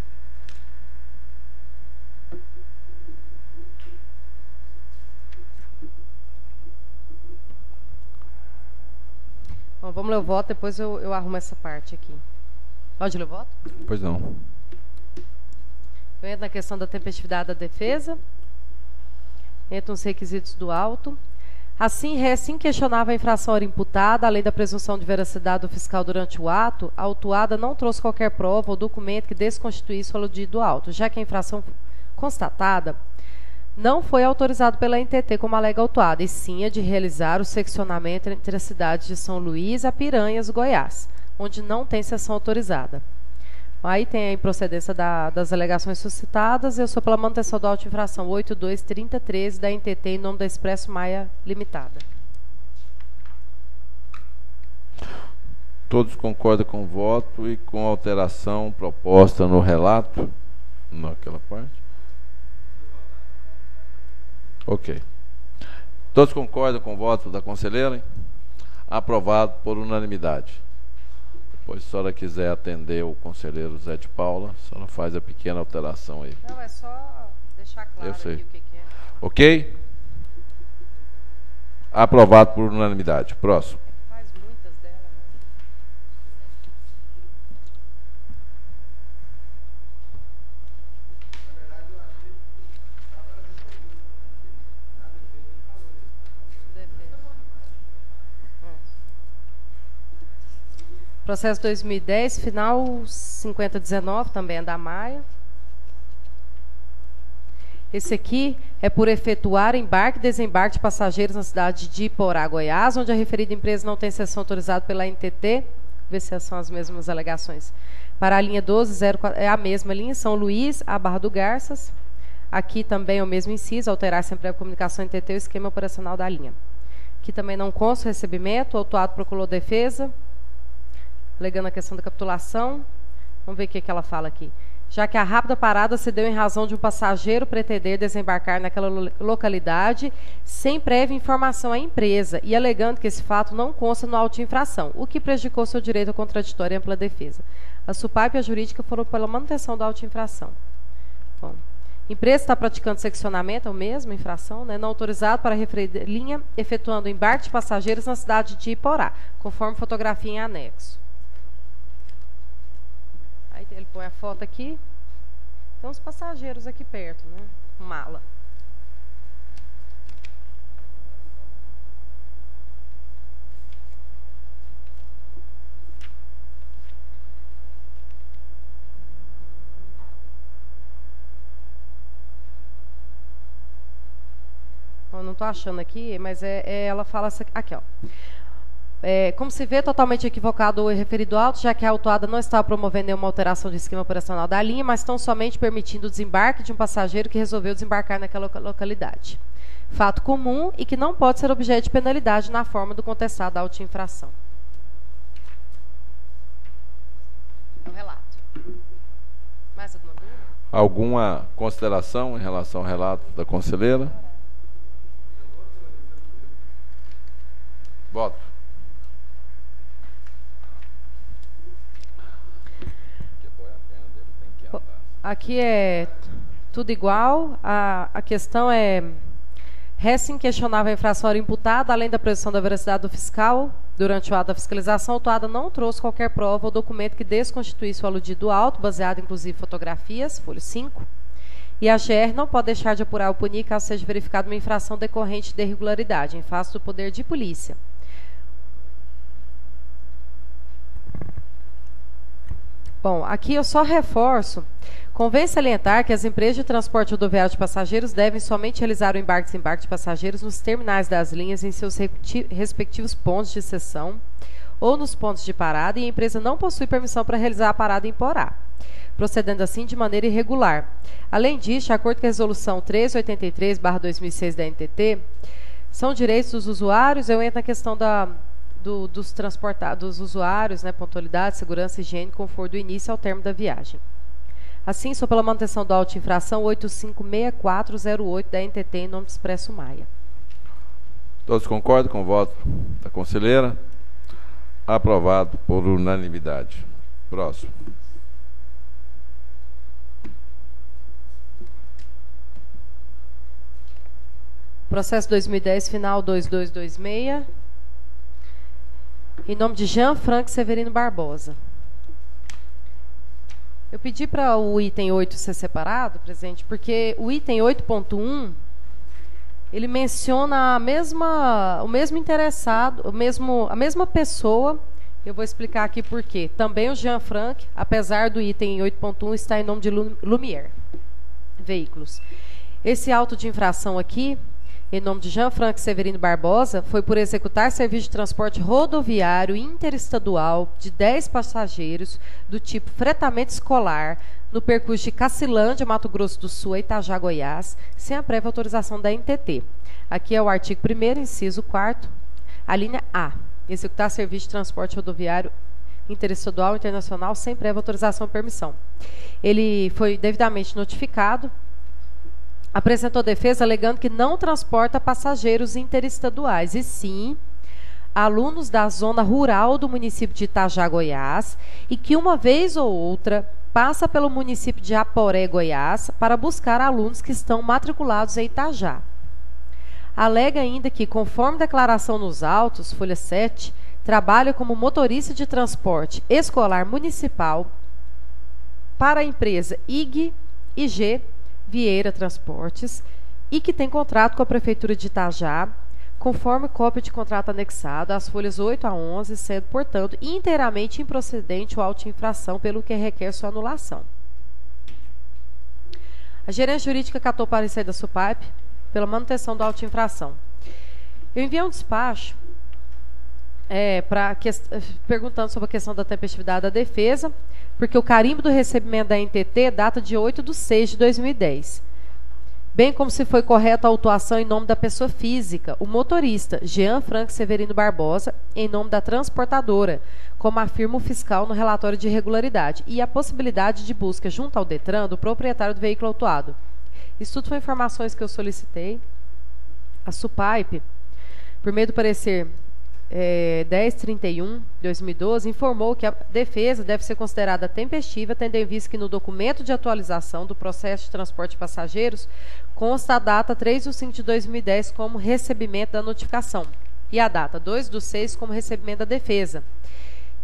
Bom, vamos ler o voto, depois eu arrumo essa parte aqui. Pode ler o voto? Pois não. Eu entro na questão da tempestividade da defesa. Entro nos requisitos do auto. Assim, questionava a infração ora imputada, além da presunção de veracidade do fiscal durante o ato, a autuada não trouxe qualquer prova ou documento que desconstituísse o aludido do auto, já que a infração constatada não foi autorizado pela NTT como alega a autuada, e sim a de realizar o seccionamento entre as cidades de São Luís e Piranhas, Goiás, onde não tem seção autorizada. Aí tem a improcedência das alegações suscitadas. Eu sou pela manutenção do auto de infração 823013 da NTT em nome da Expresso Maia Limitada. Todos concordam com o voto e com a alteração proposta no relato? Naquela parte? Ok. Todos concordam com o voto da conselheira? Aprovado por unanimidade. Depois, se a senhora quiser atender o conselheiro Zé de Paula, a senhora faz a pequena alteração aí. Não, é só deixar claro aqui o que é. Ok? Aprovado por unanimidade. Próximo. Faz muitas delas, né? Processo 2010, final 5019, também é da Maia. Esse aqui é por efetuar embarque e desembarque de passageiros na cidade de Iporá, Goiás, onde a referida empresa não tem seção autorizada pela NTT. Ver se são as mesmas alegações. Para a linha 1204, é a mesma linha, São Luís, a Barra do Garças. Aqui também é o mesmo inciso, alterar sem prévia comunicação entre NTT o esquema operacional da linha. Aqui também não consta o recebimento, o autuado procurou defesa, alegando a questão da capitulação. Vamos ver o que ela fala aqui. Já que a rápida parada se deu em razão de um passageiro pretender desembarcar naquela localidade sem prévia informação à empresa e alegando que esse fato não consta no auto de infração, o que prejudicou seu direito ao contraditório e ampla defesa. A SUPAP e a jurídica foram pela manutenção da auto de infração. Bom, empresa está praticando seccionamento, é o mesmo, infração, né, não autorizado para referir linha, efetuando embarque de passageiros na cidade de Iporá, conforme fotografia em anexo. Aí ele põe a foto aqui. Tem uns passageiros aqui perto, né? Mala. Eu não estou achando aqui, mas ela fala aqui, ó. Como se vê, totalmente equivocado o referido auto, já que a autuada não estava promovendo nenhuma alteração do esquema operacional da linha, mas tão somente permitindo o desembarque de um passageiro que resolveu desembarcar naquela localidade. Fato comum e que não pode ser objeto de penalidade na forma do contestado auto de infração. É o relato. Mais alguma dúvida? Alguma consideração em relação ao relato da conselheira? Voto. Aqui é tudo igual. A questão é: resta inquestionável a infração imputada, além da presunção da veracidade do fiscal. Durante o ato da fiscalização, a autuada não trouxe qualquer prova ou documento que desconstituísse o aludido auto, baseado inclusive em fotografias, folha 5. E a GR não pode deixar de apurar ou punir caso seja verificada uma infração decorrente de irregularidade, em face do poder de polícia. Bom, aqui eu só reforço. Convém salientar que as empresas de transporte rodoviário de passageiros devem somente realizar o embarque e desembarque de passageiros nos terminais das linhas em seus respectivos pontos de seção ou nos pontos de parada, e a empresa não possui permissão para realizar a parada em Iporá, procedendo assim de maneira irregular. Além disso, de acordo com a resolução 1383/2006 da NTT, são direitos dos usuários. Eu entro na questão dos transportados, dos usuários, né, pontualidade, segurança, higiene, conforto do início ao termo da viagem. Assim, sou pela manutenção do auto de infração 856408 da NTT em nome do Expresso Maia. Todos concordam com o voto da conselheira? Aprovado por unanimidade. Próximo. Processo 2010, final 2226. Em nome de Jean Frank Severino Barbosa. Eu pedi para o item 8 ser separado, presidente, porque o item 8.1, ele menciona o mesmo interessado, a mesma pessoa. Eu vou explicar aqui por quê. Também o Jean Frank, apesar do item 8.1, está em nome de Lumière Veículos. Esse auto de infração aqui, em nome de Jean Frank Severino Barbosa, foi por executar serviço de transporte rodoviário interestadual de 10 passageiros do tipo fretamento escolar no percurso de Cacilândia, Mato Grosso do Sul, a Itajá, Goiás, sem a prévia autorização da NTT. Aqui é o artigo 1º, inciso 4º, a linha A. Executar serviço de transporte rodoviário interestadual internacional sem prévia autorização ou permissão. Ele foi devidamente notificado, apresentou defesa alegando que não transporta passageiros interestaduais, e sim alunos da zona rural do município de Itajá, Goiás, e que uma vez ou outra passa pelo município de Aporé, Goiás, para buscar alunos que estão matriculados em Itajá. Alega ainda que, conforme declaração nos autos, folha 7, trabalha como motorista de transporte escolar municipal para a empresa IG Vieira Transportes e que tem contrato com a Prefeitura de Itajá, conforme cópia de contrato anexado às folhas 8 a 11, sendo, portanto, inteiramente improcedente o auto de infração, pelo que requer sua anulação. A gerência jurídica catou parecer da SUPAP pela manutenção do auto de infração. Eu enviei um despacho perguntando sobre a questão da tempestividade da defesa, porque o carimbo do recebimento da NTT data de 8/6/2010. bem como se foi correta a autuação em nome da pessoa física, o motorista, Jean Frank Severino Barbosa, em nome da transportadora, como afirma o fiscal no relatório de irregularidade, e a possibilidade de busca junto ao DETRAN do proprietário do veículo autuado. Isso tudo foram informações que eu solicitei. A SUPAIP, por meio do parecer 1031/2012, informou que a defesa deve ser considerada tempestiva, tendo em vista que no documento de atualização do processo de transporte de passageiros consta a data 3/5/2010 como recebimento da notificação e a data 2/6 como recebimento da defesa,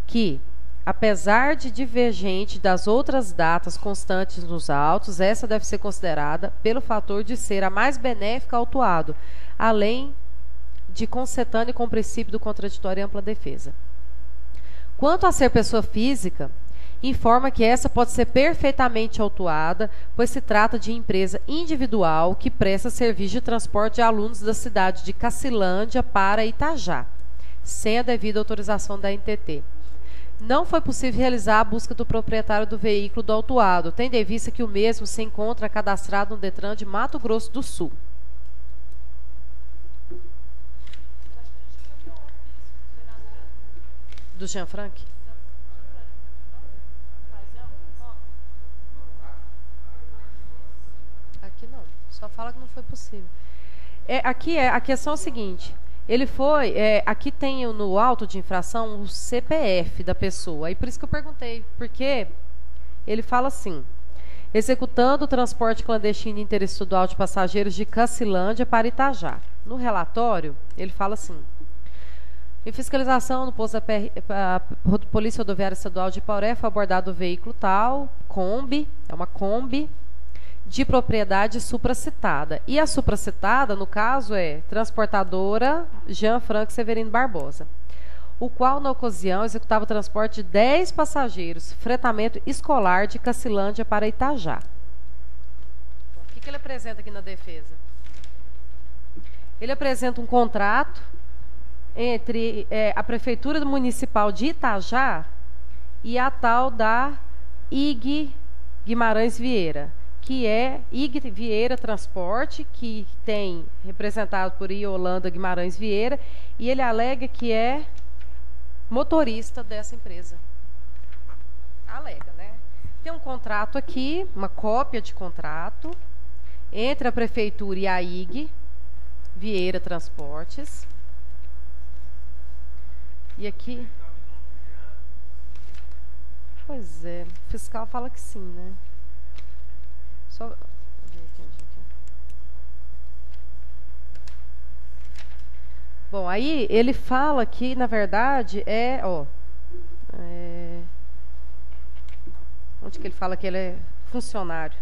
que, apesar de divergente das outras datas constantes nos autos, essa deve ser considerada pelo fator de ser a mais benéfica ao autuado, além de concetânea com o princípio do contraditório e ampla defesa. Quanto a ser pessoa física, informa que essa pode ser perfeitamente autuada, pois se trata de empresa individual que presta serviço de transporte de alunos da cidade de Cacilândia para Itajá, sem a devida autorização da NTT. Não foi possível realizar a busca do proprietário do veículo do autuado, tendo em vista que o mesmo se encontra cadastrado no DETRAN de Mato Grosso do Sul. Do Jean Frank? Aqui não, só fala que não foi possível. A questão é a seguinte, ele foi, aqui tem no auto de infração o CPF da pessoa, e por isso que eu perguntei, porque ele fala assim: executando o transporte clandestino interestadual de passageiros de Cacilândia para Itajá. No relatório, ele fala assim: em fiscalização no posto da Polícia Rodoviária Estadual de Ipauré, foi abordado o veículo tal, Kombi, é uma Kombi, de propriedade supracitada. E a supracitada, no caso, é transportadora Jean Frank Severino Barbosa, o qual, na ocasião, executava o transporte de 10 passageiros, fretamento escolar de Cacilândia para Itajá. O que ele apresenta aqui na defesa? Ele apresenta um contrato entre a Prefeitura Municipal de Itajá e a tal da IG Guimarães Vieira, que é IG Vieira Transporte, que tem representado por Yolanda Guimarães Vieira, e ele alega que é motorista dessa empresa. Alega, né? Tem um contrato aqui, uma cópia de contrato, entre a Prefeitura e a IG Vieira Transportes. E aqui... Pois é, o fiscal fala que sim, né? Só... Bom, aí ele fala que, na verdade, onde que ele fala que ele é funcionário?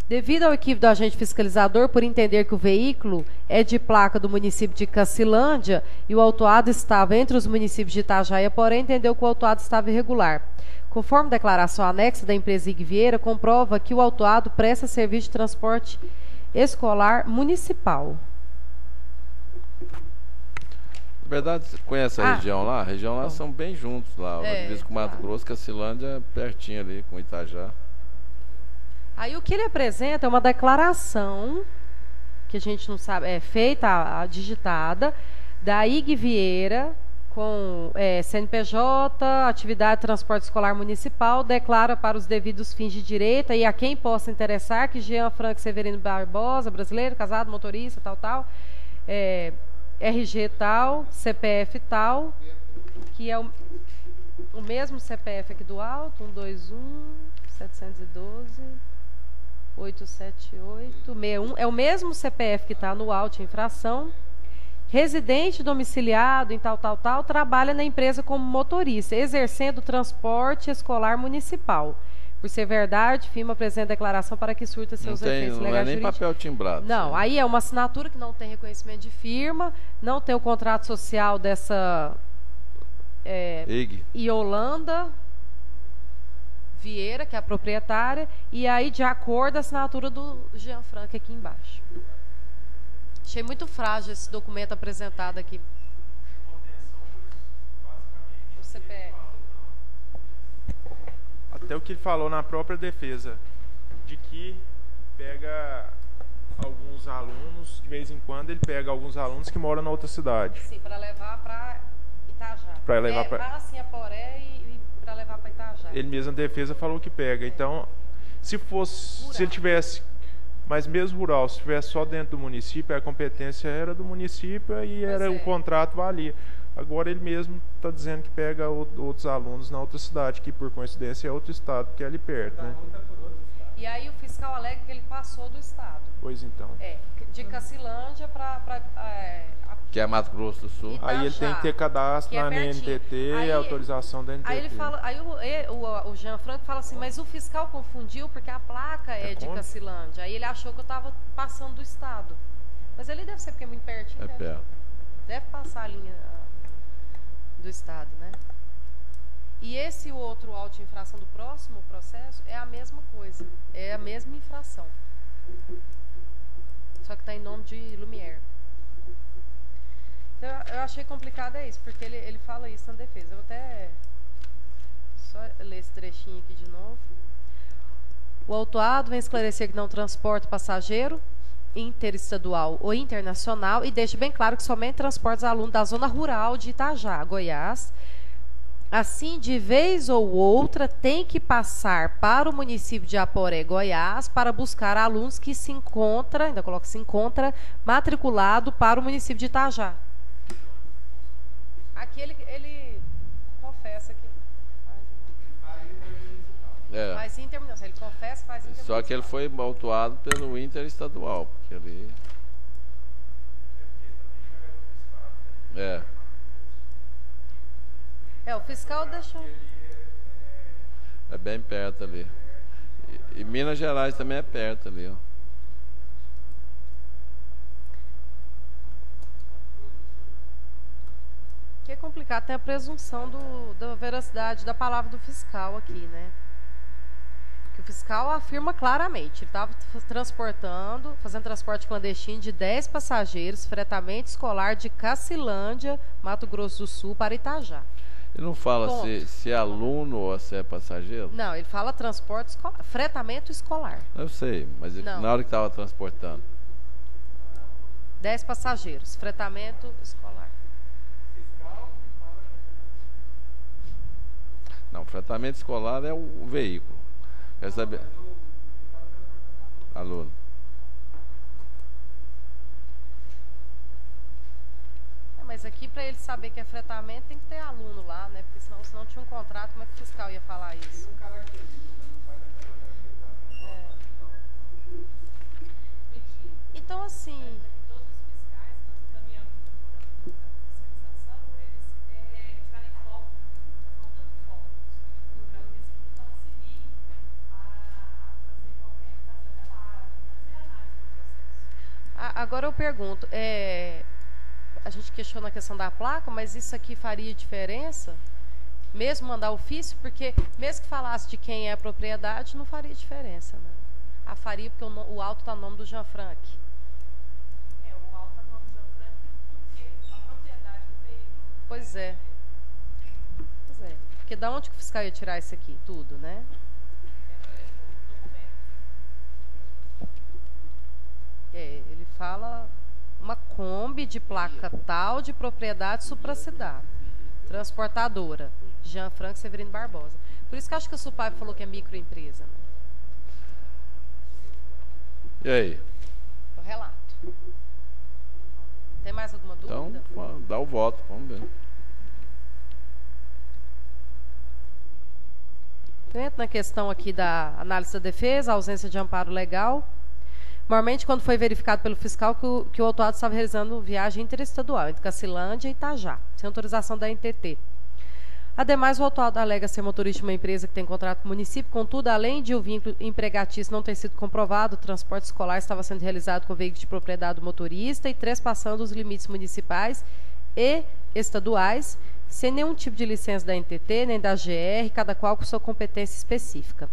Devido ao equívoco do agente fiscalizador por entender que o veículo é de placa do município de Cacilândia e o autuado estava entre os municípios de Itajaí, porém entendeu que o autuado estava irregular. Conforme declaração anexa da empresa IG Vieira, comprova que o autuado presta serviço de transporte escolar municipal. Na verdade, você conhece a região lá? A região lá são bem juntos lá. Divisa com Mato Grosso, Cacilândia é pertinho ali com Itajá. Aí o que ele apresenta é uma declaração, que a gente não sabe, é feita, digitada, da IG Vieira, com CNPJ, atividade de transporte escolar municipal, declara para os devidos fins de direito e a quem possa interessar que Jean Frank Severino Barbosa, brasileiro, casado, motorista, tal, RG tal, CPF tal, que é o mesmo CPF aqui do alto, 121-712-878-61, é o mesmo CPF que está no auto de infração, residente domiciliado em tal, trabalha na empresa como motorista, exercendo o transporte escolar municipal. Por ser verdade, firma apresenta declaração para que surta seus efeitos legais. Não é nem papel timbrado. Não, sim. Aí é uma assinatura que não tem reconhecimento de firma, não tem o contrato social dessa Yolanda Vieira, que é a proprietária, e aí de acordo a assinatura do Jean Frank aqui embaixo. Achei muito frágil esse documento apresentado aqui. O CPF. Até o que ele falou na própria defesa, de que pega alguns alunos, de vez em quando ele pega alguns alunos que moram na outra cidade. Sim, para levar para Itajá. Para levar para assim, Aporé e para levar para Itajá. Ele mesmo na defesa falou que pega. Então, se ele tivesse, mas mesmo rural, se tivesse só dentro do município, a competência era do município e o contrato valia. Agora ele mesmo está dizendo que pega outros alunos na outra cidade, que por coincidência é outro estado, que é ali perto, né? E aí o fiscal alega que ele passou do estado. Pois então. De Cacilândia para que é Mato Grosso do Sul. Itajá, aí ele tem que ter cadastro na NTT e autorização da NTT. Aí ele fala, o Jean Franco fala assim, mas o fiscal confundiu porque a placa é de Cacilândia. Aí ele achou que eu estava passando do estado. Mas ele deve ser porque é muito pertinho. Deve passar a linha do estado, né? E esse outro auto de infração do próximo processo é a mesma coisa, é a mesma infração. Só que está em nome de Lumière. Então, eu achei complicado isso, porque ele fala isso na defesa. Eu vou até só ler esse trechinho aqui de novo. O autuado vem esclarecer que não transporta passageiro interestadual ou internacional e deixa bem claro que somente transporta os alunos da zona rural de Itajá, Goiás. Assim, de vez ou outra, tem que passar para o município de Aporé, Goiás, para buscar alunos que se encontra, ainda coloca se encontra, matriculado para o município de Itajá. Aqui ele confessa que faz intermunicipal. Ele confessa, faz intermunicipal. Só que ele foi autuado pelo interestadual, porque ele... o fiscal deixou... É bem perto ali. E Minas Gerais também é perto ali, ó. Que é complicado, tem a presunção da veracidade da palavra do fiscal aqui, né? Que o fiscal afirma claramente, ele estava fazendo transporte clandestino de 10 passageiros, fretamento escolar de Cacilândia, Mato Grosso do Sul, para Itajá. Ele não fala se é aluno ou se é passageiro? Não, ele fala transporte escolar, fretamento escolar. Eu sei, mas na hora que estava transportando. 10 passageiros, fretamento escolar. Não, fretamento escolar é o veículo. Quer saber? Aluno. Mas aqui, para ele saber que é fretamento, tem que ter aluno lá, né? Porque senão tinha um contrato, como é que o fiscal ia falar isso? Então, assim... Todos os fiscais, nós encaminhamos para a fiscalização, eles tirarem foto, faltando fotos, para ver se não auxilie a fazer qualquer fazer análise do processo. Agora eu pergunto, a gente questiona a questão da placa, mas isso aqui faria diferença? Mesmo mandar ofício? Porque mesmo que falasse de quem é a propriedade, não faria diferença, né? Faria porque o auto está no nome do Jean Frank. O auto está no nome do Jean Frank porque a propriedade do veículo... Pois é. Porque da onde que o fiscal ia tirar isso aqui? Tudo, né? Ele fala... uma Kombi de placa tal de propriedade supracidade, transportadora, Jean Franco Severino Barbosa. Por isso que acho que o Supaiva falou que é microempresa. Né? E aí? O relato. Tem mais alguma dúvida? Então, dá o voto, vamos ver. Eu entro na questão aqui da análise da defesa, ausência de amparo legal. Normalmente, quando foi verificado pelo fiscal que o autuado estava realizando viagem interestadual entre Cacilândia e Itajá, sem autorização da NTT. Ademais, o autuado alega ser motorista de uma empresa que tem contrato com o município, contudo, além de o vínculo empregatício não ter sido comprovado, o transporte escolar estava sendo realizado com veículo de propriedade do motorista e trespassando os limites municipais e estaduais, sem nenhum tipo de licença da NTT, nem da GR, cada qual com sua competência específica.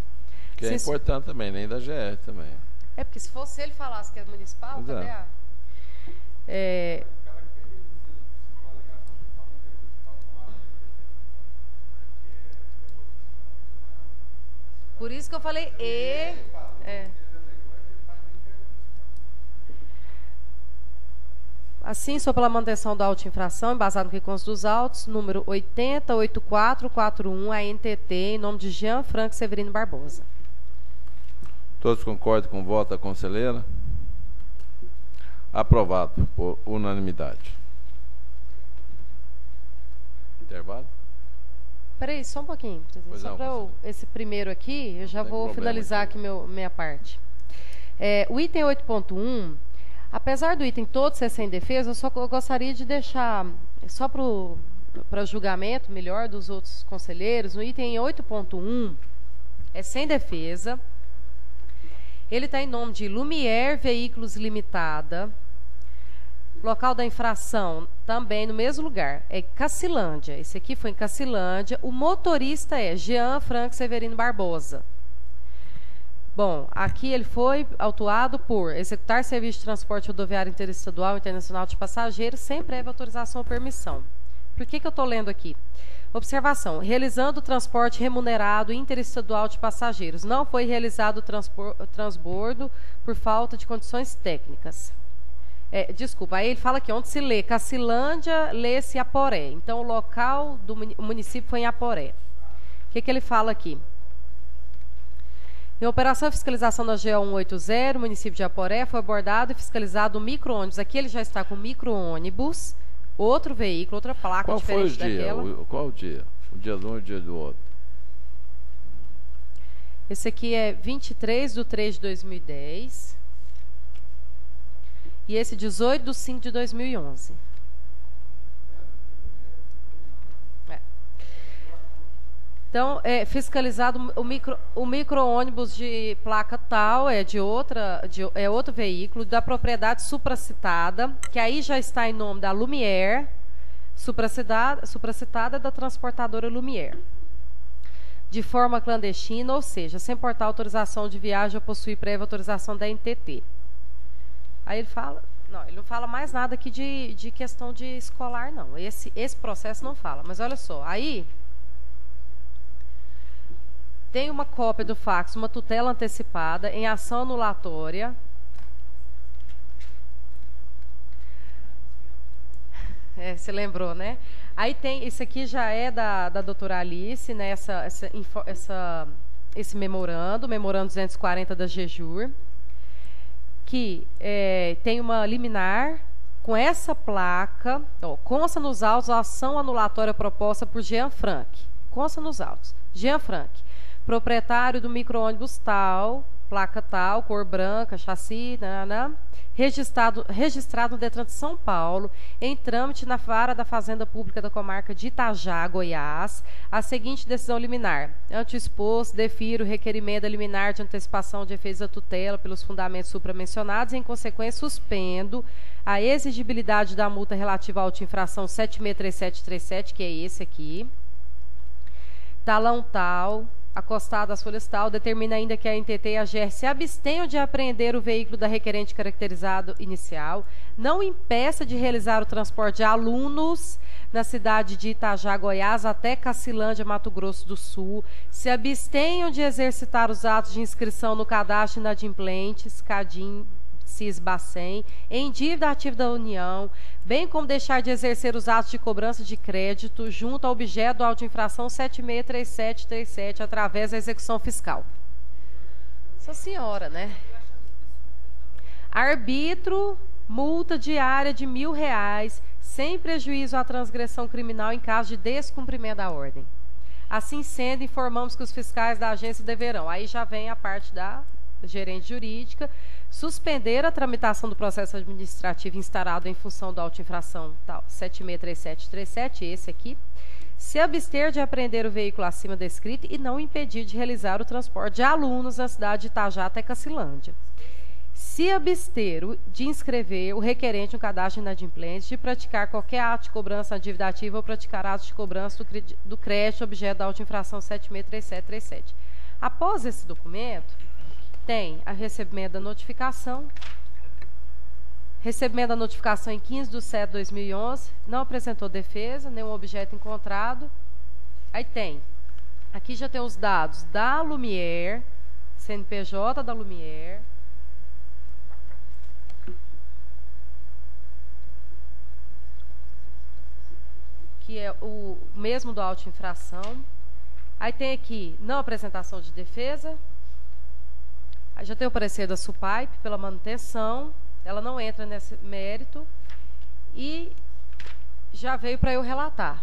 Que é importante também, nem da GR também. Porque se fosse ele falasse que é municipal, cadê a... Por isso que eu falei Assim, sou pela manutenção da auto-infração, embasado no que consta dos autos, número 808441, ANTT, em nome de Jean Franco Severino Barbosa. Todos concordam com o voto da conselheira? Aprovado por unanimidade. Intervalo? Peraí, só um pouquinho. Pois só não, para esse primeiro aqui, eu já vou finalizar aqui minha parte. O item 8.1, apesar do item todo ser sem defesa, eu só gostaria de deixar, só para julgamento melhor dos outros conselheiros, no item 8.1, é sem defesa. Ele está em nome de Lumière Veículos Limitada. Local da infração, também no mesmo lugar, é Cacilândia. Esse aqui foi em Cacilândia. O motorista é Jean Franco Severino Barbosa. Bom, aqui ele foi autuado por executar serviço de transporte rodoviário interestadual e internacional de passageiros sem prévia autorização ou permissão. Por que eu estou lendo aqui? Observação. Realizando o transporte remunerado interestadual de passageiros. Não foi realizado o transbordo por falta de condições técnicas. Desculpa, aí ele fala aqui, onde se lê Cacilândia, lê-se Aporé. Então, o local do município foi em Aporé. O que ele fala aqui? Em operação de fiscalização da GO 180, município de Aporé, foi abordado e fiscalizado um micro-ônibus. Aqui ele já está com micro-ônibus, outro veículo, outra placa diferente daquela. Qual o dia? O dia de um e o dia do outro? Esse aqui é 23/3/2010. E esse 18/5/2011. Então, é fiscalizado o micro-ônibus de placa tal, é outro veículo, da propriedade supracitada, que aí já está em nome da Lumière, supracitada da transportadora Lumière. De forma clandestina, ou seja, sem portar autorização de viagem ou possuir prévia autorização da NTT. Aí ele fala, não, ele não fala mais nada aqui de questão de escolar, não. Esse processo não fala. Mas olha só, aí tem uma cópia do fax, uma tutela antecipada em ação anulatória. Você lembrou, né? Aí tem, esse aqui já é da doutora Alice, né? Esse memorando 240 da GEJUR, que tem uma liminar com essa placa, consta nos autos a ação anulatória proposta por Jean Frank. Consta nos autos. Jean Frank, proprietário do micro-ônibus tal, placa tal, cor branca, chassi, registrado no Detran de São Paulo, em trâmite na vara da Fazenda Pública da Comarca de Itajá, Goiás, a seguinte decisão liminar. Ante o exposto, defiro o requerimento da liminar de antecipação de efeitos da tutela pelos fundamentos supramencionados e, em consequência, suspendo a exigibilidade da multa relativa à auto-infração 763737, que é esse aqui, talão tal, acostado às folhas tal, determina ainda que a NTT e a GR se abstenham de apreender o veículo da requerente caracterizado inicial, não impeça de realizar o transporte de alunos na cidade de Itajá, Goiás, até Cacilândia, Mato Grosso do Sul, se abstenham de exercitar os atos de inscrição no cadastro de inadimplentes, CADIM, CIS-Bacen, em dívida ativa da União, bem como deixar de exercer os atos de cobrança de crédito junto ao objeto da auto-infração 763737 através da execução fiscal. Nossa senhora, né? Arbítrio, multa diária de R$1.000, sem prejuízo à transgressão criminal em caso de descumprimento da ordem. Assim sendo, informamos que os fiscais da agência deverão, aí já vem a parte da gerente jurídica, suspender a tramitação do processo administrativo instaurado em função da auto-infração 763737, esse aqui, se abster de apreender o veículo acima descrito e não impedir de realizar o transporte de alunos na cidade de Itajá até Cacilândia. Se abster de inscrever o requerente no cadastro de inadimplentes, de praticar qualquer ato de cobrança na dívida ativa ou praticar atos de cobrança do crédito objeto da auto-infração 763737. Após esse documento, tem a recebimento da notificação. Recebimento da notificação em 15/7/2011. Não apresentou defesa, nenhum objeto encontrado. Aí tem Aqui já tem os dados da Lumière, CNPJ da Lumière. Que é o mesmo do auto-infração. Aí tem aqui, não apresentação de defesa. Aí já tem o parecer da SUPAIP pela manutenção. Ela não entra nesse mérito. E já veio para eu relatar.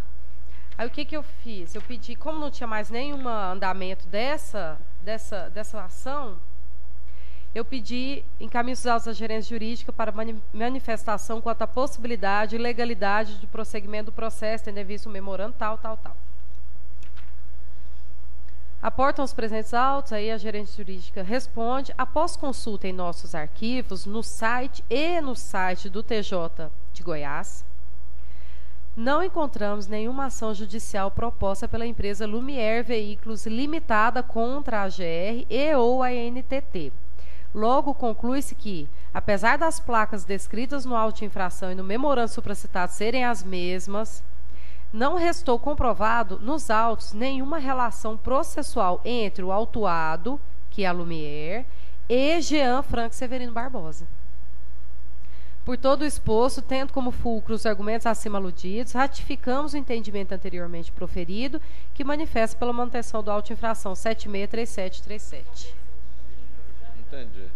Aí o que eu fiz? Eu pedi, como não tinha mais nenhum andamento dessa ação, eu pedi encaminhos aos à gerência jurídica para manifestação quanto à possibilidade e legalidade de prosseguimento do processo, tendo em vista o memorando tal. Aportam os presentes autos, aí a gerente jurídica responde. Após consulta em nossos arquivos, no site e no site do TJ de Goiás, não encontramos nenhuma ação judicial proposta pela empresa Lumière Veículos Limitada contra a AGR e ou a NTT. Logo, conclui-se que, apesar das placas descritas no auto de infração e no memorando supracitado serem as mesmas, não restou comprovado nos autos nenhuma relação processual entre o autuado, que é a Lumière, e Jean Franco Severino Barbosa. Por todo o exposto, tendo como fulcro os argumentos acima aludidos, ratificamos o entendimento anteriormente proferido, que manifesta pela manutenção do auto de infração 763737. Entendi.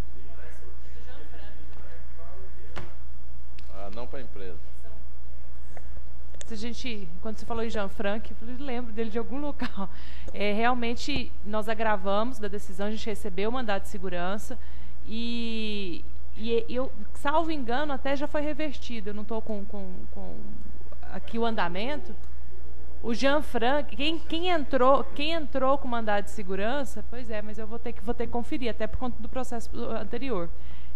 Não para a empresa. Se a gente, quando você falou em Jean Frank, eu lembro dele de algum local. Realmente, nós agravamos da decisão, a gente recebeu o mandado de segurança e eu, salvo engano, até já foi revertido. Eu não estou com aqui o andamento. O Jean Frank, quem entrou com mandado de segurança, pois é, mas eu vou ter que conferir, até por conta do processo anterior.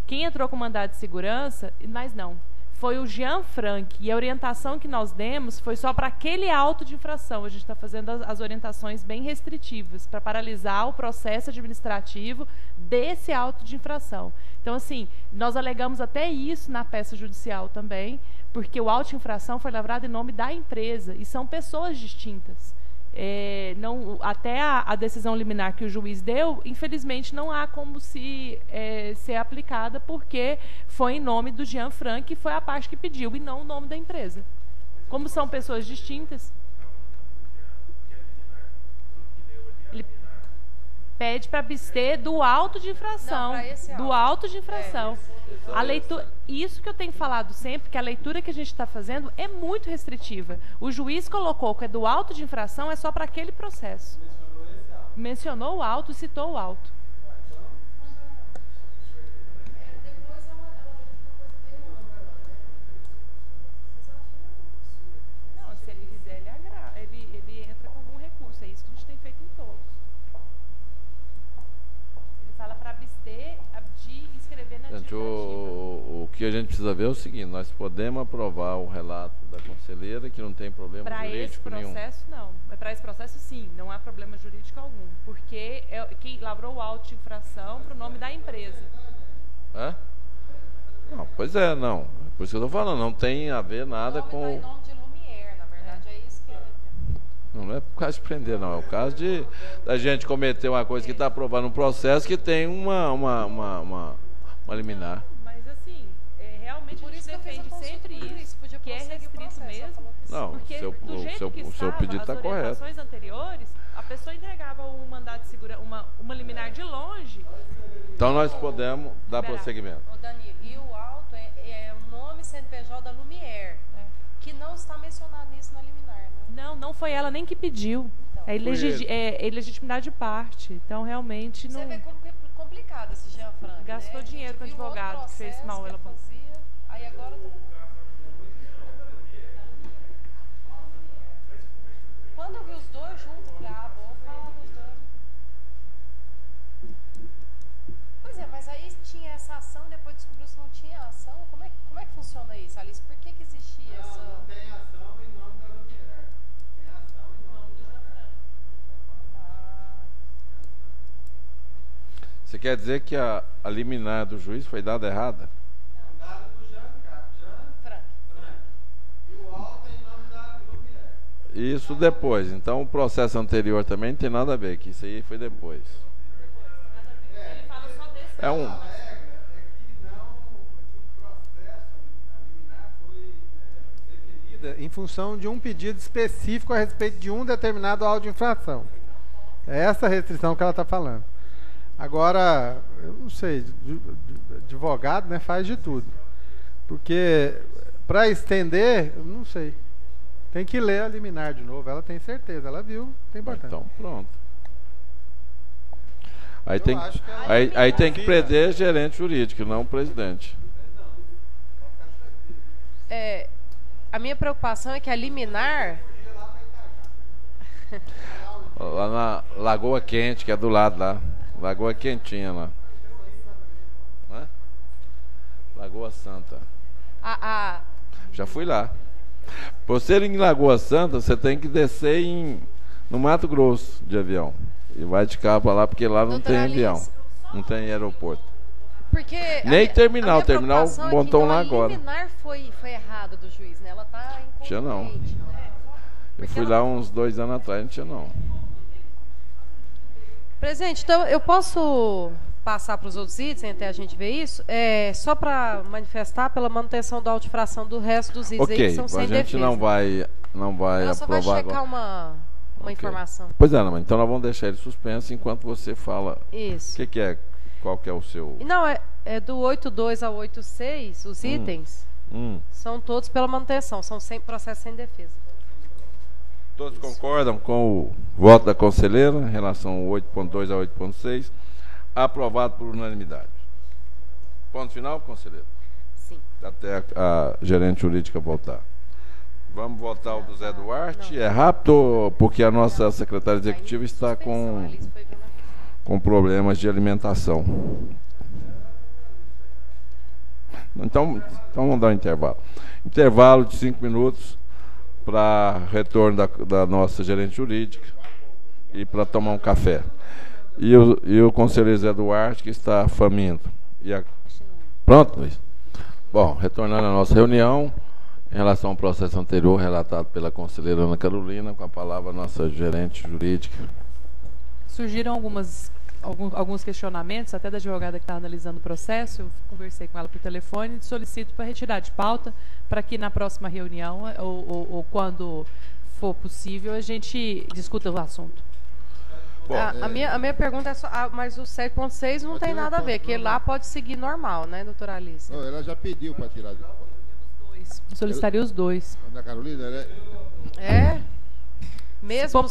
Quem entrou com mandado de segurança, mas não, foi o Jean Frank, e a orientação que nós demos foi só para aquele auto de infração. A gente está fazendo as orientações bem restritivas, para paralisar o processo administrativo desse auto de infração. Então, assim, nós alegamos até isso na peça judicial também, porque o auto de infração foi lavrado em nome da empresa, e são pessoas distintas. Até a decisão liminar que o juiz deu, infelizmente, não há como ser aplicada, porque foi em nome do Jean Frank, que foi a parte que pediu, e não o nome da empresa. Como são pessoas distintas, ele pede para abster do auto de infração. Do auto de infração. A leitura, isso que eu tenho falado sempre, que a leitura que a gente está fazendo é muito restritiva. O juiz colocou que é do auto de infração, é só para aquele processo. Mencionou o auto, citou o auto. Não, se ele quiser, ele entra com algum recurso. É isso que a gente tem feito em todos. Ele fala para abster de escrever na gente, o que a gente precisa ver é o seguinte: nós podemos aprovar o relato da conselheira, que não tem problema jurídico nenhum. Para esse processo, não. Para esse processo, sim, não há problema jurídico algum, porque quem lavrou o auto de infração para o nome da empresa. Não, pois é, não. Por isso que eu estou falando, não tem a ver nada com... Em nome de Lumière, na verdade, é isso que é... Não é por causa de prender, não. É o caso de a gente cometer uma coisa que está aprovada no processo que tem uma liminar. Mas assim, realmente a gente defende sempre isso, que é restrito mesmo. Não, porque o seu pedido está correto. As orientações anteriores, a pessoa entregava um mandado de segurança, uma liminar de longe. Então nós podemos dar prosseguimento. Ô Danilo, e o auto é o nome CNPJ da Lumière, que não está mencionado nisso na liminar, né? Não foi ela nem que pediu. Então, é ilegitimidade de parte. Então, realmente, não... Você vê como é complicado esse Jean Frank, gastou dinheiro com o advogado que fez mal ela. Aí agora... Quando eu vi os dois juntos, eu falei, vou falar dos dois. Pois é, mas aí tinha essa ação, depois descobriu se não tinha ação. Como é que funciona isso, Alice? Por que existia essa... Não tem ação em nome da Lumière. Tem ação em nome do Jean Frank. Você quer dizer que a liminar do juiz foi dada errada? Não, dada do Jean Frank. E o auto em nome da Lumière. Isso depois. Então o processo anterior também não tem nada a ver, que isso aí foi depois. É um. Em função de um pedido específico a respeito de um determinado auto de infração. É essa restrição que ela está falando. Agora, eu não sei, advogado, né, faz de tudo. Porque para estender, eu não sei. Tem que ler a liminar de novo. Ela tem certeza, ela viu, tem importância. Então, pronto. Aí tem que prender gerente jurídico, não o presidente. A minha preocupação é que a liminar... Lá na Lagoa Quente, que é do lado lá. Lagoa Quentinha lá. Hã? Lagoa Santa. Já fui lá. Por ser em Lagoa Santa, você tem que descer no Mato Grosso de avião. E vai de carro para lá, porque lá não tem avião. Não tem aeroporto. Porque nem terminal. Terminal montou lá agora. A liminar foi errada do juiz, né? Ela está incompetente. Tinha não. Eu fui lá uns 2 anos atrás, não tinha não. Presidente, então eu posso passar para os outros itens até a gente ver isso? Só para manifestar pela manutenção da auto-infração do resto dos itens aí que são sem defesa. A gente não vai ela só aprovar vai checar agora. uma informação. Pois é, não, então nós vamos deixar ele suspenso enquanto você fala. Isso. O que é? Qual que é o seu... Não, é do 8.2 ao 8.6, os itens são todos pela manutenção, são processos sem defesa. Todos concordam com o voto da conselheira em relação ao 8.2 a 8.6, aprovado por unanimidade. Ponto final, conselheiro? Sim. Até a gerente jurídica voltar. Vamos votar o do Zé Duarte. Não. É rápido, porque a nossa secretária executiva está com problemas de alimentação. Então vamos dar um intervalo. Intervalo de 5 minutos para retorno da nossa gerente jurídica e para tomar um café. E o conselheiro Zé Duarte, que está faminto. Pronto, Luiz? Bom, retornando à nossa reunião, em relação ao processo anterior relatado pela conselheira Ana Carolina, com a palavra a nossa gerente jurídica. Surgiram alguns questionamentos, até da advogada que está analisando o processo. Eu conversei com ela por telefone e solicito para retirar de pauta, para que na próxima reunião, ou quando for possível, a gente discuta o assunto. Bom, a minha pergunta é só, mas o 7.6 não tem nada a ver, que lá pode seguir normal, né, doutora Alice? Não, ela já pediu para tirar de pauta. Solicitaria os dois. Ana Carolina, ela mesmo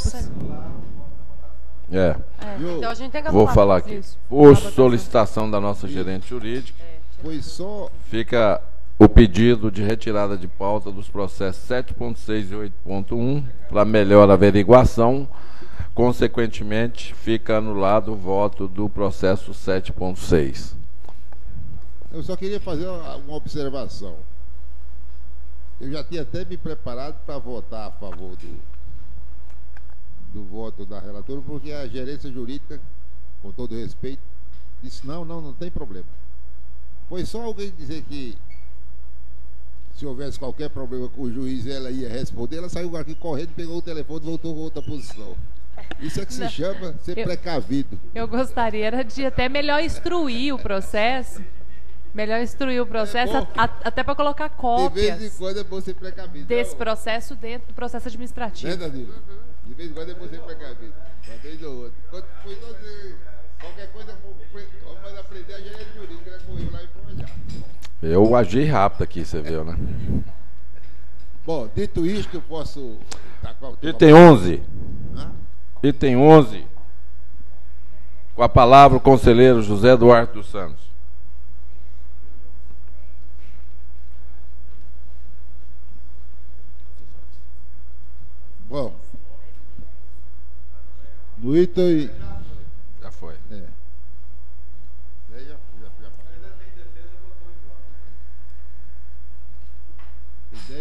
então a gente tem que vou falar aqui. Por solicitação da nossa gerente jurídica, fica o pedido de retirada de pauta dos processos 7.6 e 8.1 para melhor averiguação. Consequentemente, fica anulado o voto do processo 7.6. Eu só queria fazer uma observação. Eu já tinha até me preparado para votar a favor do voto da relatora, porque a gerência jurídica, com todo respeito, disse não tem problema. Foi só alguém dizer que se houvesse qualquer problema com o juiz, ela ia responder, ela saiu aqui correndo, pegou o telefone e voltou com outra posição. Isso é que se chama ser precavido. Eu gostaria era de até melhor instruir o processo. Até para colocar cópias. De vez em quando é bom ser precavido. Desse processo dentro do processo administrativo. Né, Danilo? De vez em quando é bom ser precavido. Uma vez ou outra. Quando foi qualquer coisa, vamos aprender a gerência jurídica, né? Correu lá e forjar. Eu agi rápido aqui, você viu, né? Bom, dito isto, eu posso... Item 11. Item 11. Com a palavra o conselheiro José Duarte dos Santos. Bom, no item... Já foi.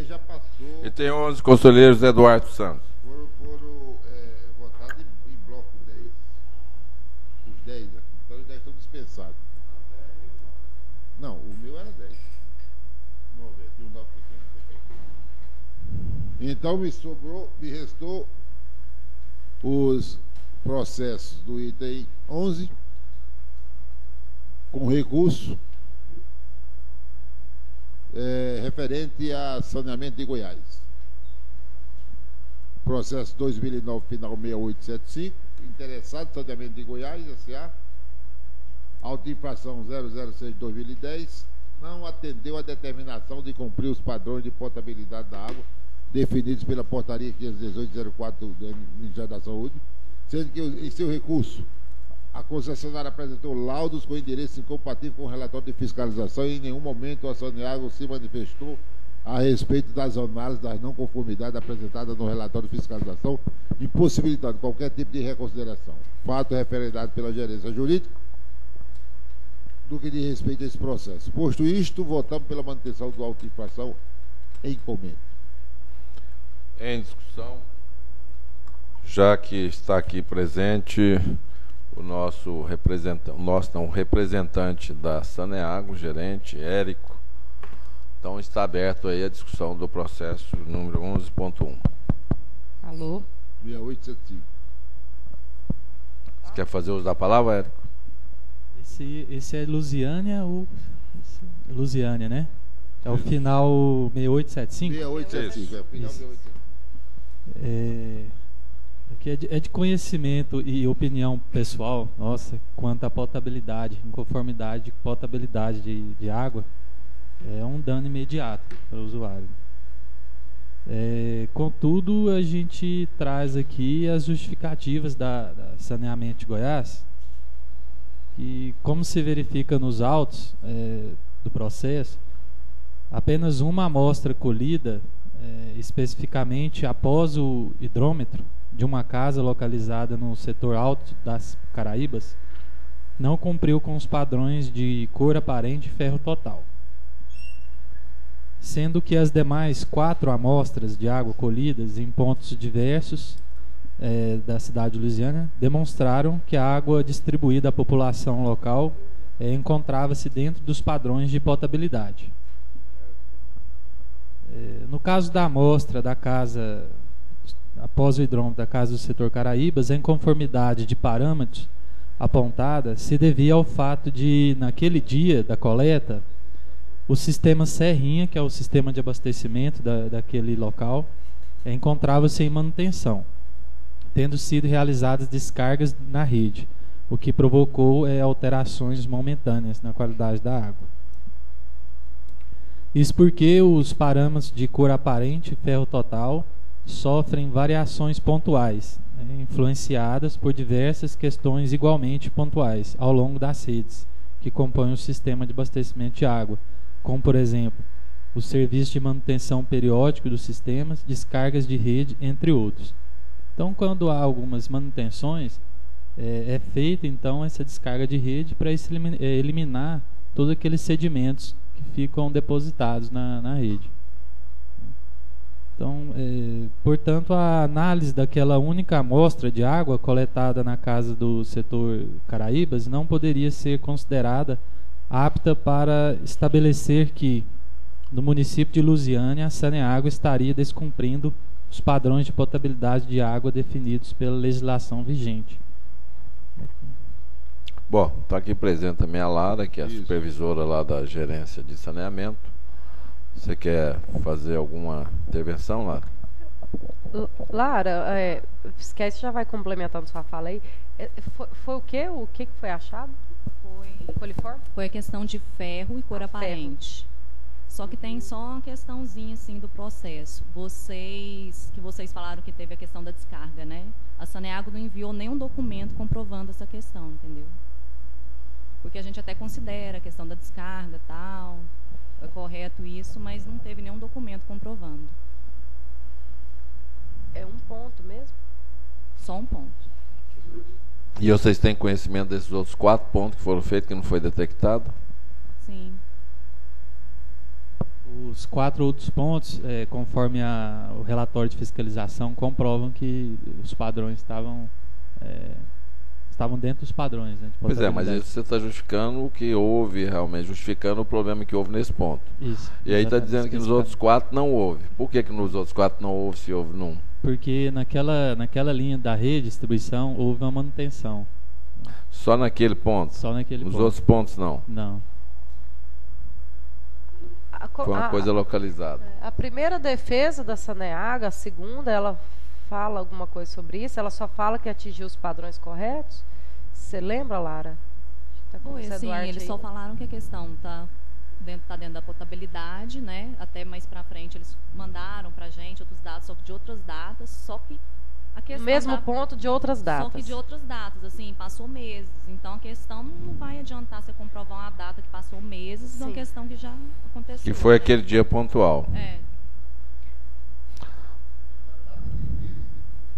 Já passou. Item 11, conselheiro José Duarte dos Santos. Foram votados em bloco 10. Os 10, né? Então os 10 estão dispensados. Não, o meu era 10. 91, 9, Então me restou os processos do item 11 com recurso referente a saneamento de Goiás. Processo 2009, final 6875, interessado saneamento de Goiás, S.A. Auto-infração 006 de 2010, não atendeu a determinação de cumprir os padrões de potabilidade da água definidos pela portaria 518/04 do Ministério da Saúde, sendo que em seu recurso a concessionária apresentou laudos com endereço incompatível com o relatório de fiscalização e em nenhum momento a Saneago se manifestou a respeito das análises das não conformidades apresentadas no relatório de fiscalização, impossibilitando qualquer tipo de reconsideração. Fato referendado pela gerência jurídica do que diz respeito a esse processo. Posto isto, votamos pela manutenção do auto-infração em comento. Em discussão, já que está aqui presente o nosso representante da Saneago, gerente Érico, então está aberto aí a discussão do processo número 11.1. Alô? 6875. Você quer fazer uso da palavra, Érico? Esse é Lusiânia, né? É o final 6875? 6875, é o final 6875. Aqui é de conhecimento e opinião pessoal, nossa, quanto à potabilidade, inconformidade de potabilidade de água, é um dano imediato para o usuário. Contudo, a gente traz aqui as justificativas da Saneamento de Goiás, que, como se verifica nos autos do processo, apenas uma amostra colhida, especificamente após o hidrômetro de uma casa localizada no setor alto das Caraíbas, não cumpriu com os padrões de cor aparente e ferro total. Sendo que as demais 4 amostras de água colhidas em pontos diversos da cidade de Lusiânia demonstraram que a água distribuída à população local encontrava-se dentro dos padrões de potabilidade. No caso da amostra da casa, após o hidrômetro da casa do setor Caraíbas, a inconformidade de parâmetros apontada se devia ao fato de, naquele dia da coleta, o sistema Serrinha, que é o sistema de abastecimento daquele local, encontrava-se em manutenção, tendo sido realizadas descargas na rede, o que provocou alterações momentâneas na qualidade da água. Isso porque os parâmetros de cor aparente e ferro total sofrem variações pontuais, influenciadas por diversas questões igualmente pontuais ao longo das redes que compõem o sistema de abastecimento de água, como, por exemplo, o serviço de manutenção periódico dos sistemas, descargas de rede, entre outros. Então, quando há algumas manutenções, é feita então essa descarga de rede para eliminar todos aqueles sedimentos que ficam depositados na rede. Então, portanto, a análise daquela única amostra de água coletada na casa do setor Caraíbas não poderia ser considerada apta para estabelecer que, no município de Lusiânia, a Saneago estaria descumprindo os padrões de potabilidade de água definidos pela legislação vigente. Bom, está aqui presente também a Lara, que é a supervisora lá da gerência de saneamento. Você quer fazer alguma intervenção, Lara? Lara, esquece, já vai complementando sua fala aí. Foi o quê? O que foi achado? Coliforme? Foi a questão de ferro e cor aparente. Ferro. Só que tem só uma questãozinha assim do processo. Vocês falaram que teve a questão da descarga, né? A Saneago não enviou nenhum documento comprovando essa questão, entendeu? Porque a gente até considera a questão da descarga e tal, é correto isso, mas não teve nenhum documento comprovando. É um ponto mesmo? Só um ponto. E vocês têm conhecimento desses outros 4 pontos que foram feitos que não foi detectado? Sim. Os 4 outros pontos, conforme o relatório de fiscalização, comprovam que os padrões estavam estavam dentro dos padrões, né, de Pois é, mas potabilidade. isso você está justificando o que houve realmente, justificando o problema que houve nesse ponto. Isso. E aí está exatamente, dizendo que nos especificado. outros 4 não houve. Por que nos outros 4 não houve, se houve num? Porque naquela linha da rede de distribuição houve uma manutenção. Só naquele ponto? Só naquele Nos ponto. outros pontos não? Não. Foi uma coisa localizada. A primeira defesa da Saneaga, a segunda, ela fala alguma coisa sobre isso? Ela só fala que atingiu os padrões corretos? Você lembra, Lara? Tá com Foi você, assim, Eduardo, eles aí? só falaram que a questão tá dentro da potabilidade, né? Até mais pra frente eles mandaram pra gente outros dados, só que de outras datas, só que a No questão mesmo da- ponto de outras datas. Só que de outras datas, assim, passou meses. Então a questão não vai adiantar você comprovar uma data que passou meses, de uma Sim. questão que já aconteceu. Que foi né? aquele dia pontual. É.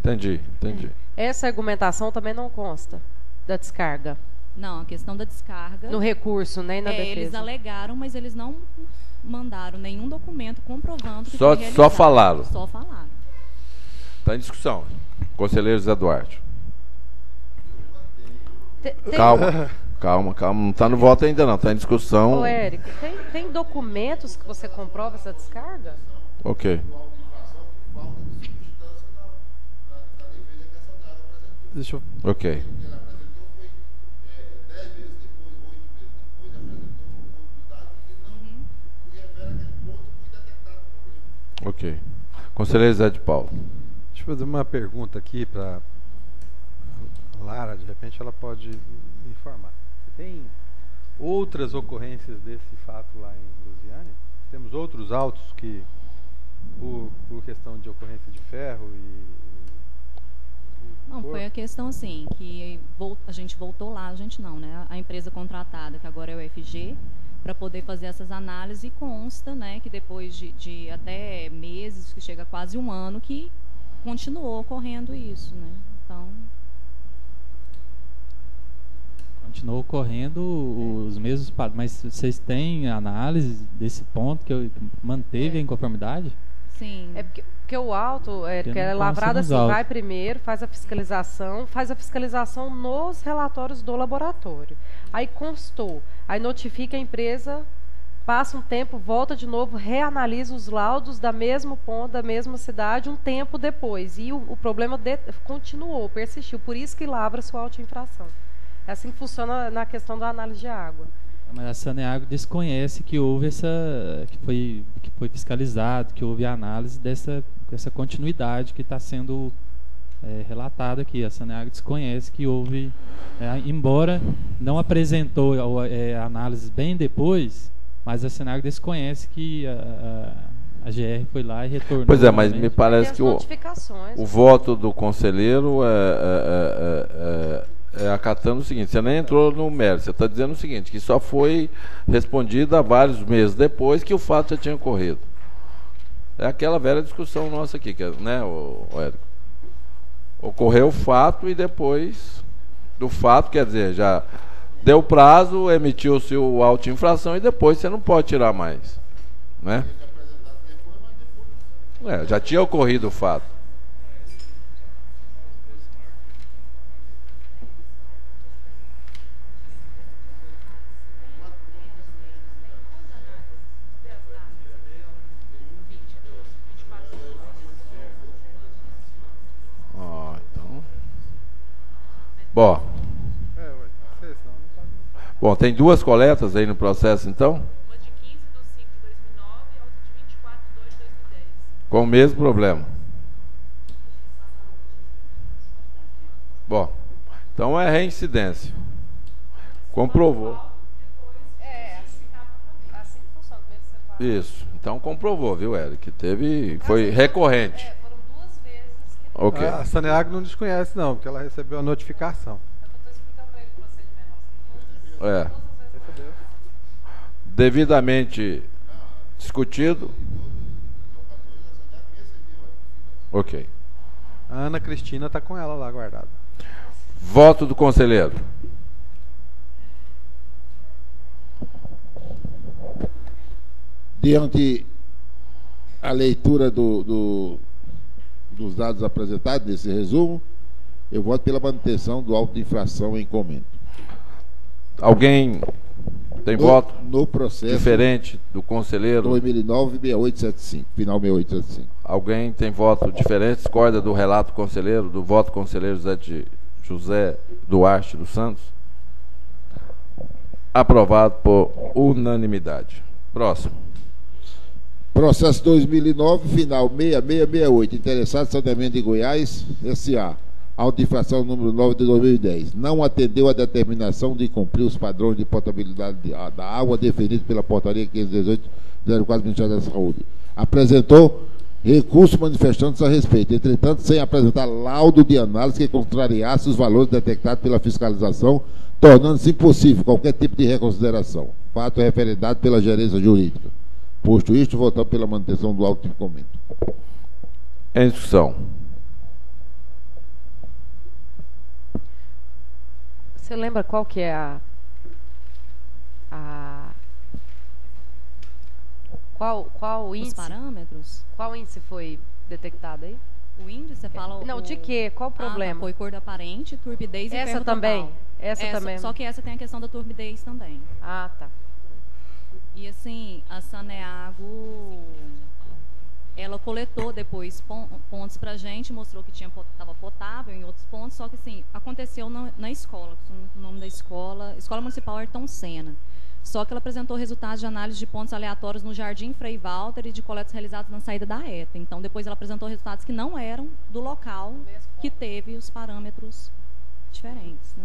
Entendi. Essa argumentação também não consta da descarga. Não, a questão da descarga. No recurso, nem na defesa. Eles alegaram, mas eles não mandaram nenhum documento comprovando que Só- foi só realizado. falaram. Só falaram. Está em discussão. Conselheiro Zé Duarte. Calma. Não está no voto ainda não, está em discussão. Ô, Érico, tem documentos que você comprova essa descarga? Ok. Deixa eu... Ok. Ok. Conselheiro Zé de Paulo. Deixa eu fazer uma pergunta aqui para Lara, de repente ela pode me informar. Tem outras ocorrências desse fato lá em Lusiânia? Temos outros autos que, por questão de ocorrência de ferro Não, foi a questão assim, que a gente voltou lá, a gente não, né? A empresa contratada, que agora é o FG, para poder fazer essas análises, e consta, né, que depois de até meses, que chega a quase um ano, que continuou ocorrendo isso, né? Então, Continuou ocorrendo os mesmos padrões. Mas vocês têm análise desse ponto que manteve a inconformidade? sim. É porque o auto, Érico, Porque é não lavrado consta nos assim, autos. vai primeiro, faz a fiscalização nos relatórios do laboratório. Aí constou, aí notifica a empresa, passa um tempo, volta de novo, reanalisa os laudos da mesmo ponto, da mesma cidade, um tempo depois. E o problema continuou, persistiu, por isso que lavra sua auto-infração. É assim que funciona na questão da análise de água. Mas a Saneago desconhece que houve que foi fiscalizado, que houve a análise dessa continuidade que está sendo relatada aqui. A Saneago desconhece que houve, embora não apresentou análise bem depois, mas a Saneago desconhece que a GR foi lá e retornou. Pois é, mas novamente. me parece Tem as que notificações. o voto do conselheiro é acatando o seguinte: você nem entrou no mérito, você está dizendo o seguinte, que só foi respondido há vários meses depois que o fato já tinha ocorrido. É aquela velha discussão nossa aqui, né, Érico? Ocorreu o fato e depois do fato, quer dizer, já deu prazo, emitiu-se o auto-infração e depois você não pode tirar mais, né? Já tinha ocorrido o fato. Então. Bom, tem duas coletas aí no processo, então? Uma de 15 de 5 de 2009 e outra de 24 de 2 de 2010. Com o mesmo problema. Bom, então é reincidência. Comprovou. Assim que funciona. Isso. Então comprovou, viu, Eric? Foi recorrente. Foram 2 vezes que Ok. A Saneago não desconhece não, porque ela recebeu a notificação. eu estou explicando para ele o procedimento. É. Devidamente discutido. Ok. A Ana Cristina está com ela lá guardada. Voto do conselheiro. Diante a leitura dos dados apresentados nesse resumo, Eu voto pela manutenção do auto de infração em comento. Alguém tem voto no processo diferente do conselheiro? 2009-6875, final 6875. Alguém tem voto diferente? Discorda do relato conselheiro, do voto conselheiro José Duarte dos Santos? Aprovado por unanimidade. Próximo. Processo 2009, final 6668, interessado saneamento de Goiás, S.A. Auto de infração número 9 de 2010. Não atendeu a determinação de cumprir os padrões de potabilidade da água definidos pela portaria 518/04 Ministério da Saúde. Apresentou recurso manifestando-se a respeito, entretanto, sem apresentar laudo de análise que contrariasse os valores detectados pela fiscalização, tornando-se impossível qualquer tipo de reconsideração. Fato referendado pela gerência jurídica. Posto isto, votamos pela manutenção do auto de comento. Em discussão. Você lembra qual que é qual índice? Os parâmetros? Qual índice foi detectado aí? O índice, você fala... Não, de quê? Qual o problema? Foi cor aparente, turbidez e ferro também? total. Essa também? Só que essa tem a questão da turbidez também. Ah, tá. E assim, a Saneago, ela coletou depois pontos pra gente, mostrou que estava potável em outros pontos, só que assim, aconteceu na escola, o nome da escola, Escola Municipal Ayrton Senna. Só que ela apresentou resultados de análise de pontos aleatórios no Jardim Frei Walter e de coletas realizadas na saída da ETA. Então, depois ela apresentou resultados que não eram do local que teve os parâmetros diferentes, né?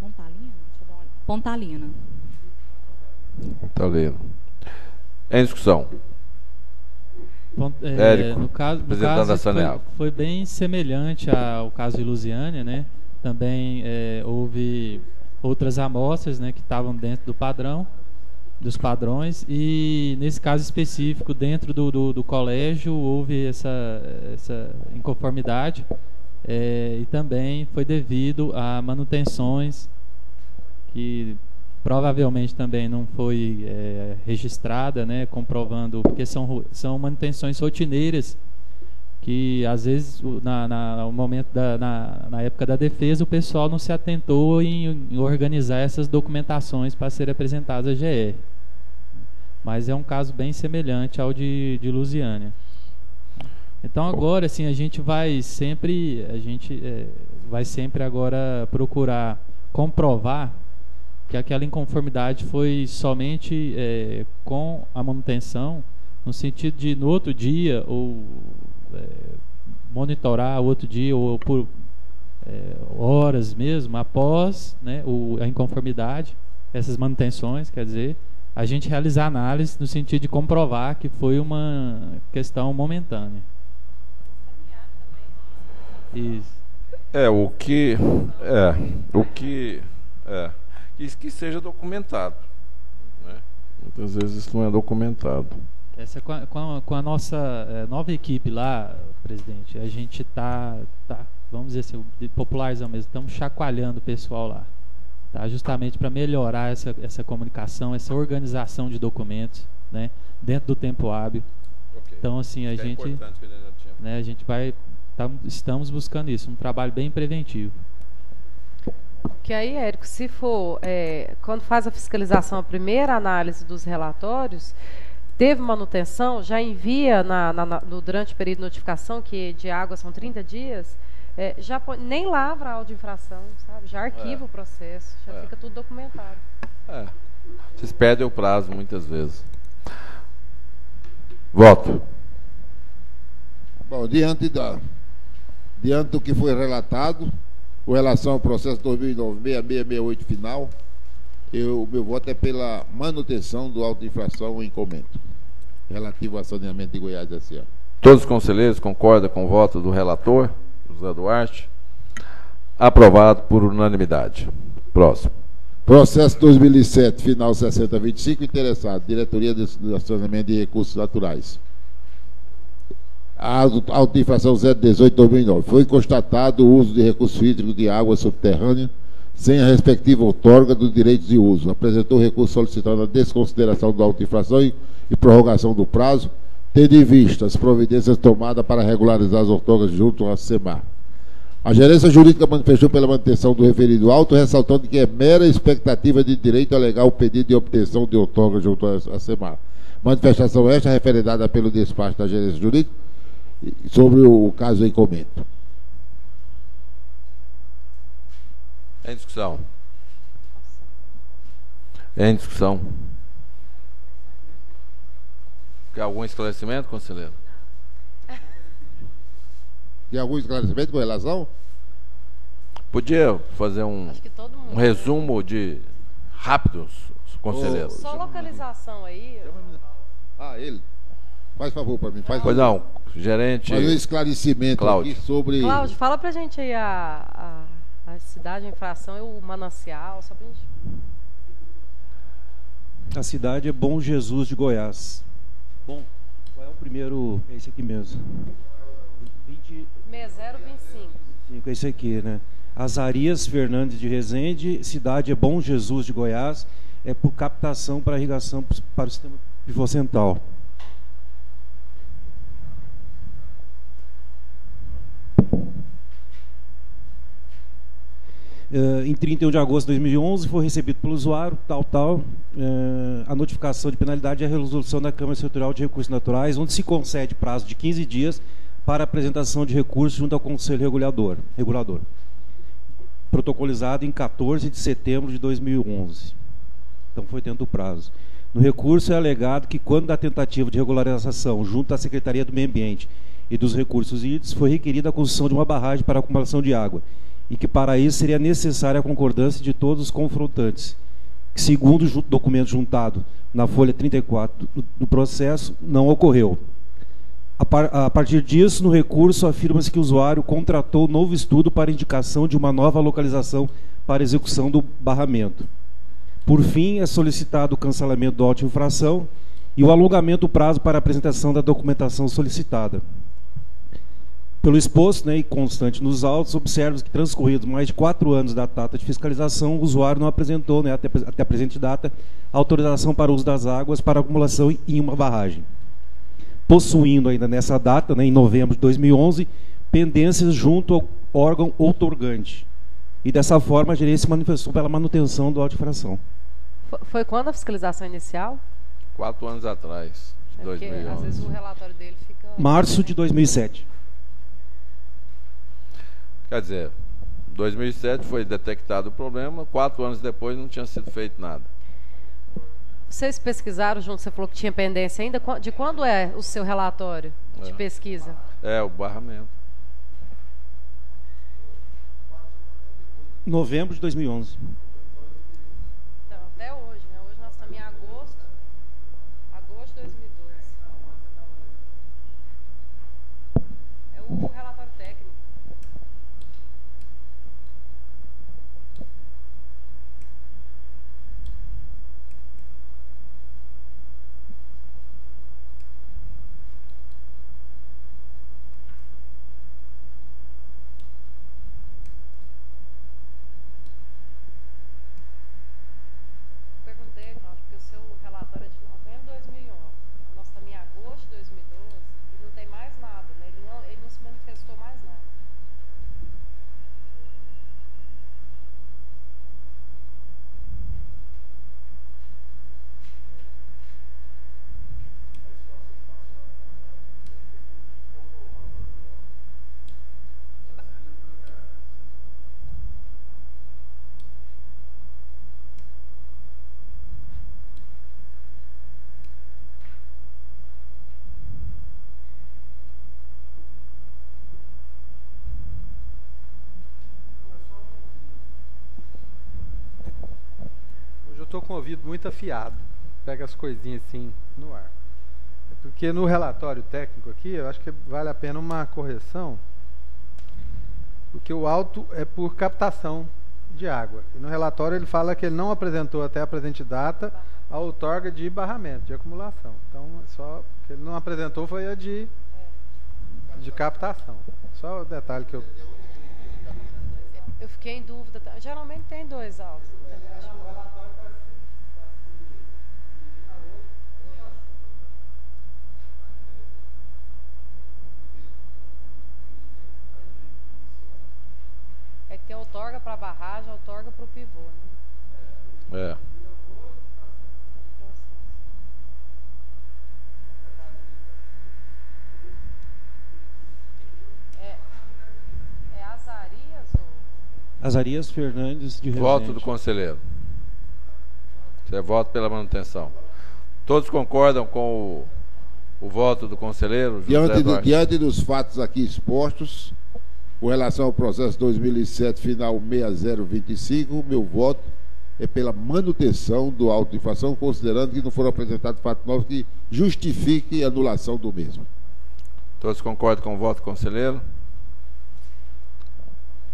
Pontalina? Deixa eu dar uma olhada. Pontalina. Pontalina. Em discussão. Érico, no caso da Saneago. Foi bem semelhante ao caso de Lusiânia, né? Também houve outras amostras, né, que estavam dentro do padrão, dos padrões, e nesse caso específico, dentro do colégio, houve essa inconformidade, e também foi devido a manutenções que provavelmente também não foi registrada, né, comprovando, porque são manutenções rotineiras que às vezes no momento na época da defesa o pessoal não se atentou em organizar essas documentações para serem apresentadas à GR. Mas é um caso bem semelhante ao de Lusiânia. Então agora assim a gente vai sempre agora procurar comprovar que aquela inconformidade foi somente com a manutenção, no sentido de no outro dia ou monitorar outro dia ou por horas mesmo após, né, a inconformidade, essas manutenções, quer dizer, a gente realizar análise no sentido de comprovar que foi uma questão momentânea. Isso. Que seja documentado, né? Muitas vezes isso não é documentado. Essa com a nossa nova equipe lá, presidente, a gente tá vamos dizer assim, popularizão mesmo, estamos chacoalhando o pessoal lá, tá? Justamente para melhorar essa comunicação, essa organização de documentos, né, dentro do tempo hábil. Okay. Então assim a gente estamos buscando isso, um trabalho bem preventivo. Que aí, Érico, se for, quando faz a fiscalização, a primeira análise dos relatórios, teve manutenção, já envia durante o período de notificação, que de água são 30 dias, nem lavra a auto-infração, sabe? Já arquiva o processo, já fica tudo documentado. Vocês perdem o prazo muitas vezes. Voto. Bom, diante do que foi relatado, com relação ao processo 2009-6668 final, meu voto é pela manutenção do auto de infração em comento, relativo a saneamento de Goiás S.A. Todos os conselheiros concordam com o voto do relator, José Duarte? Aprovado por unanimidade. Próximo. Processo 2007, final 6025, interessado, Diretoria de Saneamento de Recursos Naturais. A auto de infração 018-2009. Foi constatado o uso de recursos hídricos de água subterrânea sem a respectiva outorga dos direitos de uso. Apresentou recurso solicitando a desconsideração da auto-infração e prorrogação do prazo, tendo em vista as providências tomadas para regularizar as outorgas junto à SEMAR. A gerência jurídica manifestou pela manutenção do referido auto, ressaltando que é mera expectativa de direito a alegar o pedido de obtenção de outorga junto à SEMAR. Manifestação esta referendada pelo despacho da gerência jurídica sobre o caso em comento. Em discussão. Em discussão. Quer algum esclarecimento, conselheiro? Tem algum esclarecimento com relação? Podia fazer um resumo de rápido, conselheiro. Só localização aí. Ele. Faz favor para mim. Pois não, gerente. Faz um esclarecimento Cláudio. aqui sobre... Cláudio, fala pra gente aí a cidade, a infração e o manancial, só pra gente... A cidade é Bom Jesus de Goiás. Bom, qual é o primeiro? É esse aqui mesmo. 6025. É esse aqui, né? Azarias Fernandes de Resende, cidade é Bom Jesus de Goiás, é por captação para irrigação para o sistema pivocentral. Em 31 de agosto de 2011 foi recebido pelo usuário, a notificação de penalidade e a resolução da Câmara Setorial de Recursos Naturais, onde se concede prazo de 15 dias para apresentação de recursos junto ao Conselho Regulador. Protocolizado em 14 de setembro de 2011. Então foi dentro do prazo. No recurso é alegado que quando da tentativa de regularização junto à Secretaria do Meio Ambiente e dos Recursos Hídricos foi requerida a construção de uma barragem para acumulação de água, e que para isso seria necessária a concordância de todos os confrontantes, que segundo o documento juntado na folha 34 do processo, não ocorreu. A partir disso, no recurso, afirma-se que o usuário contratou novo estudo para indicação de uma nova localização para execução do barramento. Por fim, é solicitado o cancelamento da auto-infração e o alongamento do prazo para a apresentação da documentação solicitada. Pelo exposto, e constante nos autos, observa-se que transcorridos mais de 4 anos da data de fiscalização, o usuário não apresentou, até a presente data, autorização para o uso das águas para acumulação em uma barragem. Possuindo ainda nessa data, em novembro de 2011, pendências junto ao órgão outorgante. E dessa forma a gerência se manifestou pela manutenção da auto-infração. Foi quando a fiscalização inicial? 4 anos atrás, de 2011. Às vezes o relatório dele fica... Março de 2007. Quer dizer, em 2007 foi detectado o problema, 4 anos depois não tinha sido feito nada. Vocês pesquisaram junto, você falou que tinha pendência ainda. De quando é o seu relatório de pesquisa? É, o barramento. Novembro de 2011. Então, até hoje, né? Hoje nós estamos em agosto de 2012. É o relatório técnico. Estou com o ouvido muito afiado, pega as coisinhas assim no ar. É porque no relatório técnico aqui, eu acho que vale a pena uma correção, porque o auto é por captação de água. E no relatório ele fala que ele não apresentou até a presente data a outorga de barramento, de acumulação. Então, só que ele não apresentou foi a de captação. Só o detalhe que eu... Eu fiquei em dúvida. Geralmente tem 2 autos. É que tem outorga para barragem, outorga para o pivô, né? É. É Azarias ou... Azarias Fernandes de Resende. Voto do conselheiro. Você vota pela manutenção. Todos concordam com o voto do conselheiro? Diante dos fatos aqui expostos, com relação ao processo 2007, final 6025, o meu voto é pela manutenção do auto de infração, considerando que não foram apresentados fatos novos que justifiquem a anulação do mesmo. Todos concordam com o voto do conselheiro?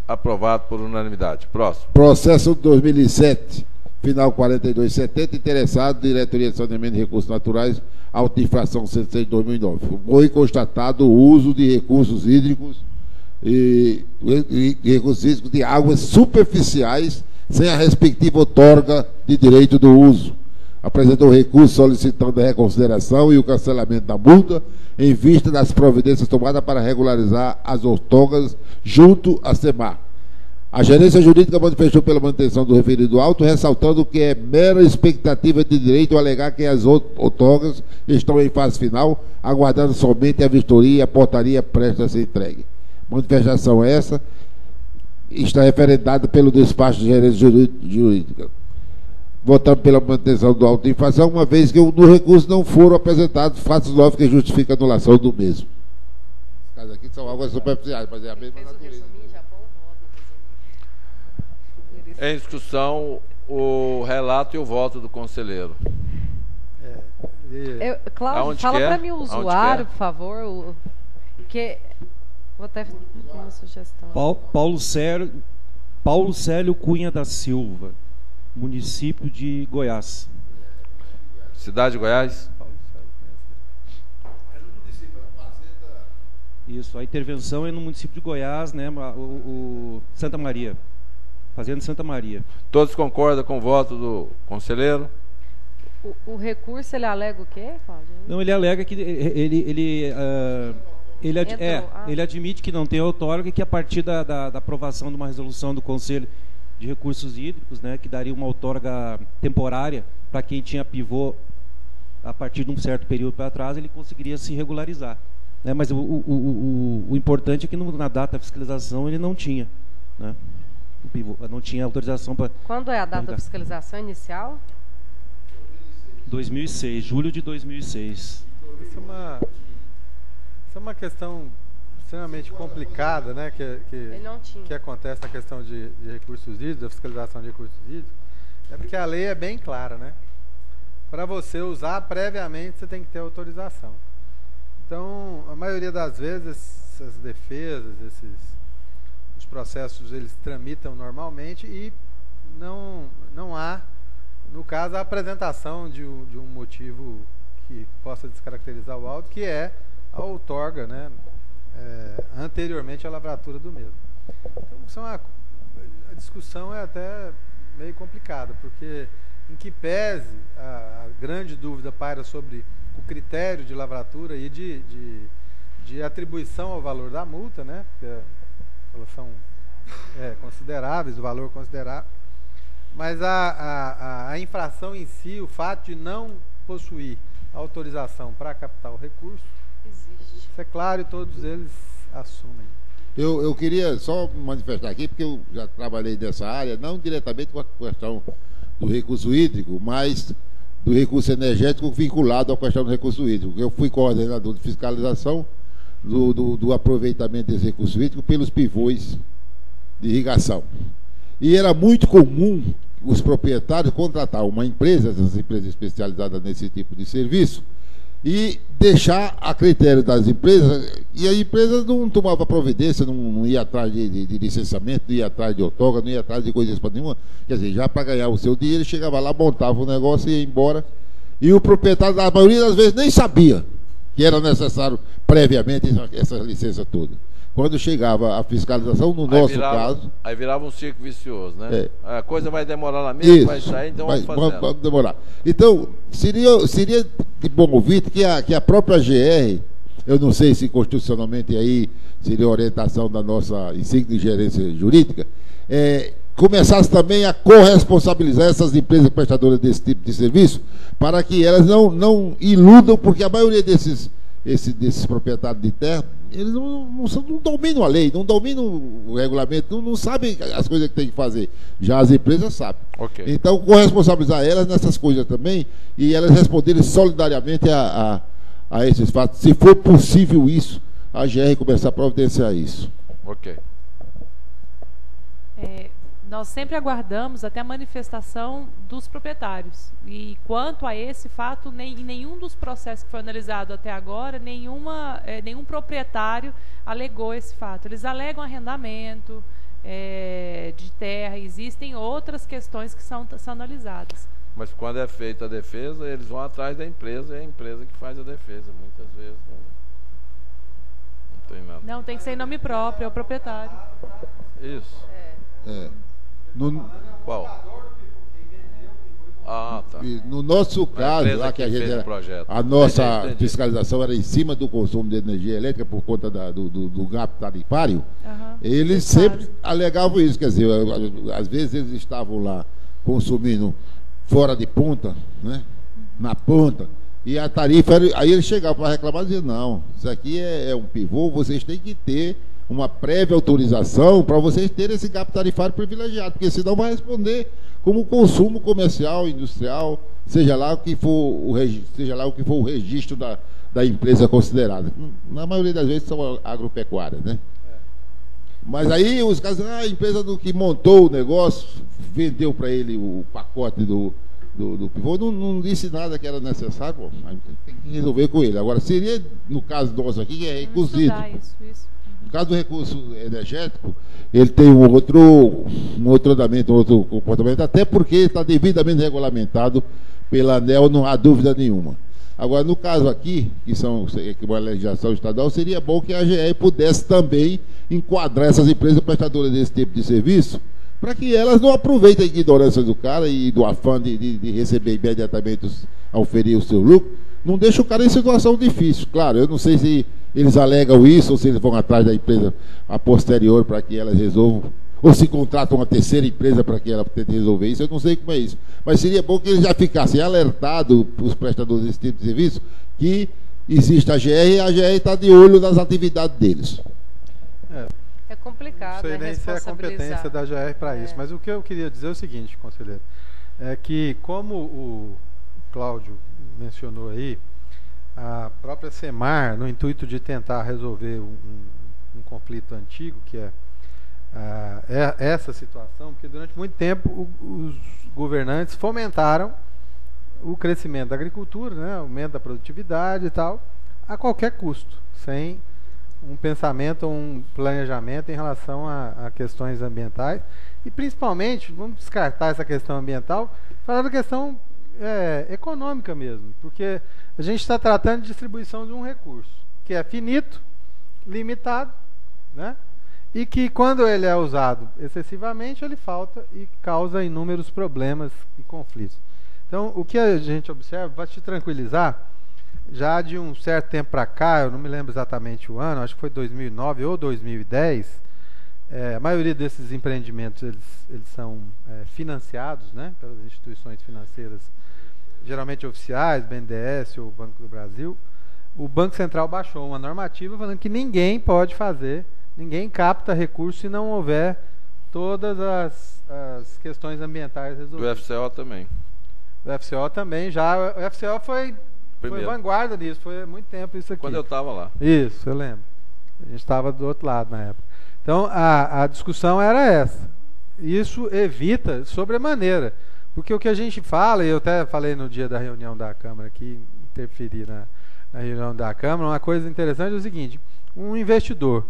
Aprovado por unanimidade. Próximo. Processo 2007, final 4270, interessado, Diretoria de Saneamento de Recursos Naturais, auto de infração 106 de 2009. Foi constatado o uso de recursos hídricos e recursos hídricos de águas superficiais sem a respectiva outorga de direito do uso. Apresentou recurso solicitando a reconsideração e o cancelamento da multa em vista das providências tomadas para regularizar as outorgas junto à SEMAR. A gerência jurídica manifestou pela manutenção do referido auto, ressaltando que é mera expectativa de direito alegar que as outorgas estão em fase final, aguardando somente a vistoria e a portaria prestes a ser entregue. Manifestação essa está referendada pelo despacho de gerência jurídica. Votamos pela manutenção do auto de infração, uma vez que no recurso não foram apresentados fatos novos que justificam a anulação do mesmo. Os casos aqui são águas superficiais, mas é a mesma natureza. Em discussão, o relato e o voto do conselheiro. Cláudio, fala para mim o usuário, por favor. Vou até fazer uma sugestão. Paulo Célio Cunha da Silva, município de Goiás. Cidade de Goiás? Isso, a intervenção é no município de Goiás, né? O Santa Maria. Fazenda Santa Maria. Todos concordam com o voto do conselheiro? O recurso, ele alega o quê, Cláudio? Não, ele alega que ele admite que não tem outorga e que a partir da aprovação de uma resolução do Conselho de Recursos Hídricos, né, que daria uma outorga temporária para quem tinha pivô a partir de um certo período para trás, ele conseguiria se regularizar. Né, mas o importante é que na data da fiscalização ele não tinha. Né, o pivô, não tinha autorização para... Quando é a data da fiscalização inicial? 2006, julho de 2006. Isso é uma questão extremamente complicada, né, que acontece na questão de recursos hídricos, da fiscalização de recursos hídricos, é porque a lei é bem clara, né? Para você usar previamente, você tem que ter autorização. Então, a maioria das vezes, essas defesas, os processos, eles tramitam normalmente e não há, no caso, a apresentação de um motivo que possa descaracterizar o auto, que é a outorga, né, anteriormente à lavratura do mesmo. Então, a discussão é até meio complicada, porque em que pese a grande dúvida paira sobre o critério de lavratura e de atribuição ao valor da multa, né, porque elas são consideráveis, o valor considerável, mas a infração em si, o fato de não possuir autorização para captar o recurso, existe. Isso é claro e todos eles assumem. Eu queria só manifestar aqui, porque eu já trabalhei nessa área, não diretamente com a questão do recurso hídrico, mas do recurso energético vinculado à questão do recurso hídrico. Eu fui coordenador de fiscalização do aproveitamento desse recurso hídrico pelos pivôs de irrigação. E era muito comum os proprietários contratar uma empresa, essas empresas especializadas nesse tipo de serviço, e deixar a critério das empresas, e a empresa não tomava providência, não ia atrás de licenciamento, não ia atrás de outorga, não ia atrás de coisas para nenhuma. Quer dizer, já para ganhar o seu dinheiro, chegava lá, montava o negócio e ia embora. E o proprietário, a maioria das vezes, nem sabia que era necessário previamente essa licença toda. quando chegava a fiscalização, no Aí nosso virava- caso... Aí virava um círculo vicioso, né? É. A coisa vai demorar lá mesmo, Isso, vai sair, então vamos fazer. vamos demorar. Então, seria de bom ouvinte que a própria GR, eu não sei se constitucionalmente aí seria orientação da nossa insigne de gerência jurídica, começasse também a corresponsabilizar essas empresas prestadoras desse tipo de serviço, para que elas não iludam, porque a maioria desses proprietários de terra, eles não dominam a lei, não dominam o regulamento, não sabem as coisas que tem que fazer. Já as empresas sabem. Ok. Então, corresponsabilizar elas nessas coisas também, e elas responderem solidariamente a esses fatos. Se for possível isso, a GR começar a providenciar isso. Ok. Nós sempre aguardamos até a manifestação dos proprietários. E quanto a esse fato, em nenhum dos processos que foi analisado até agora, nenhum proprietário alegou esse fato. Eles alegam arrendamento de terra, existem outras questões que são analisadas. Mas quando é feita a defesa, eles vão atrás da empresa, é a empresa que faz a defesa. Muitas vezes não tem nada. Não, tem que ser em nome próprio, é o proprietário. Isso. Qual? Ah, tá. No nosso caso, lá que a gente a nossa Entendi. fiscalização era em cima do consumo de energia elétrica por conta do gap tarifário, eles sempre alegavam isso, quer dizer, às vezes eles estavam lá consumindo fora de ponta, né? Na ponta, e a tarifa aí eles chegavam para reclamar e diziam, não, isso aqui é um pivô, vocês têm que ter uma prévia autorização para vocês terem esse gap tarifário privilegiado, porque senão vai responder como consumo comercial, industrial, seja lá o que for o registro da empresa considerada. Na maioria das vezes são agropecuárias, né? Mas aí os casos, a empresa que montou o negócio vendeu para ele o pacote do pivô, não disse nada que era necessário, pô, tem que resolver com ele. Agora, seria, no caso nosso aqui, que é recusido. Isso. No caso do recurso energético, ele tem um outro andamento, um outro comportamento, até porque está devidamente regulamentado pela ANEEL, não há dúvida nenhuma. Agora, no caso aqui, que é uma legislação estadual, seria bom que a GR pudesse também enquadrar essas empresas prestadoras desse tipo de serviço, para que elas não aproveitem a ignorância do cara e do afã de receber imediatamente, oferir o seu lucro, não deixa o cara em situação difícil. Claro, eu não sei se eles alegam isso, ou se eles vão atrás da empresa a posterior para que elas resolvam, ou se contratam uma terceira empresa para que ela tente resolver isso, eu não sei como é isso. Mas seria bom que eles já ficassem alertados, os prestadores desse tipo de serviço, que existe a GR e a GR está de olho nas atividades deles. É complicado, não sei nem se é a competência da GR para isso, mas o que eu queria dizer é o seguinte, conselheiro, é que como o Cláudio mencionou aí, a própria SEMAR, no intuito de tentar resolver um conflito antigo, que é essa situação, porque durante muito tempo os governantes fomentaram o crescimento da agricultura, né, aumento da produtividade e tal, a qualquer custo, sem um pensamento, um planejamento em relação a questões ambientais e principalmente, vamos descartar essa questão ambiental, falar da questão econômica mesmo, porque a gente está tratando de distribuição de um recurso que é finito, limitado, né? E que quando ele é usado excessivamente, ele falta e causa inúmeros problemas e conflitos. Então, o que a gente observa, para te tranquilizar, já de um certo tempo para cá, eu não me lembro exatamente o ano, acho que foi 2009 ou 2010, a maioria desses empreendimentos eles são financiados, né, pelas instituições financeiras, geralmente oficiais, BNDES ou Banco do Brasil. O Banco Central baixou uma normativa falando que ninguém pode fazer, ninguém capta recursos se não houver todas as questões ambientais resolvidas. Do FCO também. O FCO também, já. O FCO foi vanguarda nisso, foi há muito tempo isso aqui. Quando eu estava lá. Isso, eu lembro. A gente estava do outro lado na época. Então, a discussão era essa. Isso evita sobremaneira. Porque o que a gente fala, e eu até falei no dia da reunião da Câmara aqui, interferi na reunião da Câmara, uma coisa interessante é o seguinte: um investidor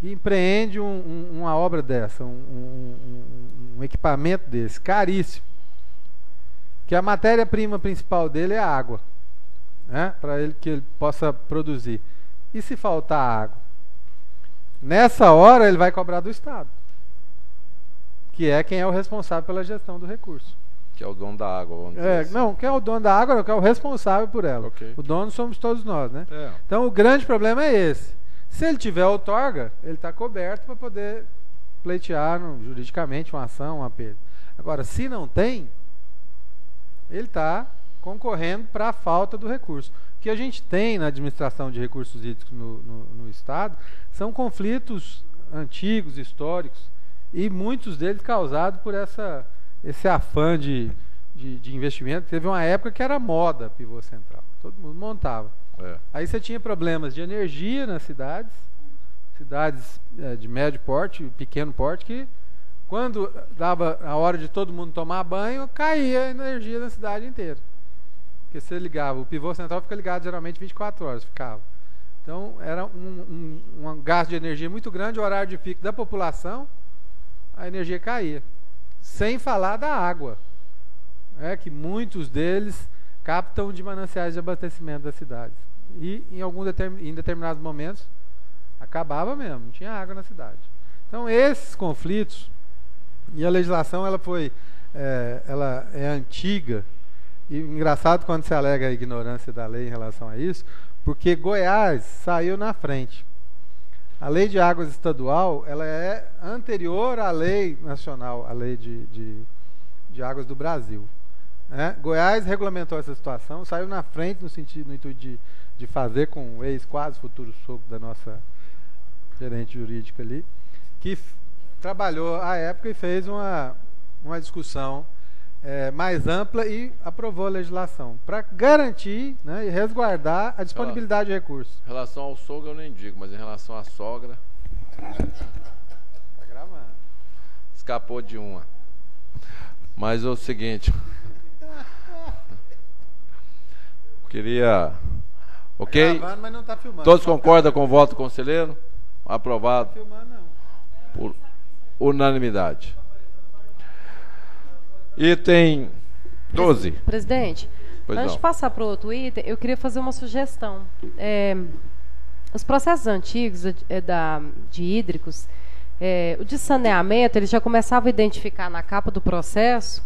que empreende uma obra dessa, um equipamento desse, caríssimo, que a matéria-prima principal dele é a água, né, para que ele possa produzir. E se faltar água? Nessa hora ele vai cobrar do Estado, que é quem é o responsável pela gestão do recurso. Que é o dono da água, vamos dizer assim. Não, quem é o dono da água, não, que é o responsável por ela. Ok. O dono somos todos nós, né? É. Então o grande problema é esse. Se ele tiver outorga, ele está coberto para poder pleitear juridicamente uma ação, uma perda. Agora, se não tem, ele está concorrendo para a falta do recurso. O que a gente tem na administração de recursos hídricos no Estado são conflitos antigos, históricos, e muitos deles causados por esse afã de investimento. Teve uma época que era moda pivô central, todo mundo montava. Aí você tinha problemas de energia nas cidades de médio porte, pequeno porte, que quando dava a hora de todo mundo tomar banho, caía a energia na cidade inteira. Porque você ligava, o pivô central fica ligado geralmente 24 horas, ficava. Então era um gasto de energia muito grande, o horário de pico da população, a energia caía. Sem falar da água, que muitos deles captam de mananciais de abastecimento das cidades. E em determinados momentos acabava mesmo, não tinha água na cidade. Então esses conflitos, e a legislação ela é antiga, e engraçado quando se alega a ignorância da lei em relação a isso, porque Goiás saiu na frente. A lei de águas estadual ela é anterior à lei nacional, à lei de águas do Brasil. Goiás regulamentou essa situação, saiu na frente no intuito de fazer com o ex-quase futuro sogro da nossa gerente jurídica ali, que trabalhou à época e fez uma discussão mais ampla e aprovou a legislação para garantir, né, e resguardar a disponibilidade de recursos. Em relação ao sogro eu nem digo, mas em relação à sogra... Tá gravando. Escapou de uma. Mas é o seguinte... Queria... Ok? Tá gravando, mas não tá filmando. Todos concordam com o voto do conselheiro? Aprovado. Não tá filmando, não. Por unanimidade. Item 12. Presidente, antes de passar para o outro item, eu queria fazer uma sugestão. Os processos antigos de hídricos, o de saneamento, ele já começava a identificar na capa do processo,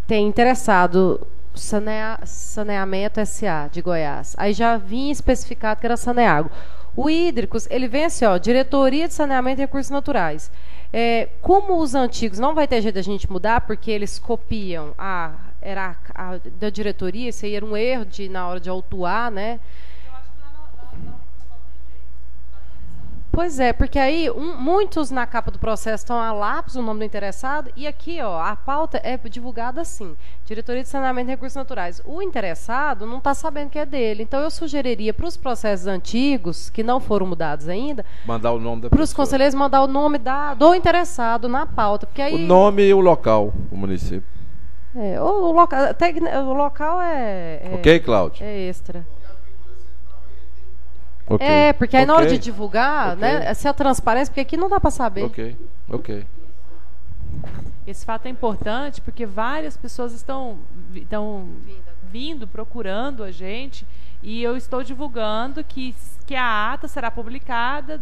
tem interessado Saneamento S.A. de Goiás. Aí já vinha especificado que era Saneago. O hídricos, ele vem assim, Diretoria de Saneamento e Recursos Naturais. Como os antigos não vai ter jeito da gente mudar, porque eles copiam era da diretoria, isso aí era um erro na hora de autuar, né? Pois é, porque aí muitos na capa do processo estão a lápis, o nome do interessado, e aqui, a pauta é divulgada assim, Diretoria de Saneamento e Recursos Naturais. O interessado não está sabendo que é dele, então eu sugeriria para os processos antigos, que não foram mudados ainda, mandar o nome da para os conselheiros mandar o nome do interessado na pauta, porque aí... O nome e o local, o município. O local é... Ok, Cláudio? É extra. Okay. Porque aí na hora de divulgar, né, se a transparência, porque aqui não dá para saber. Ok. Esse fato é importante porque várias pessoas estão vindo, procurando a gente, e eu estou divulgando que a ata será publicada,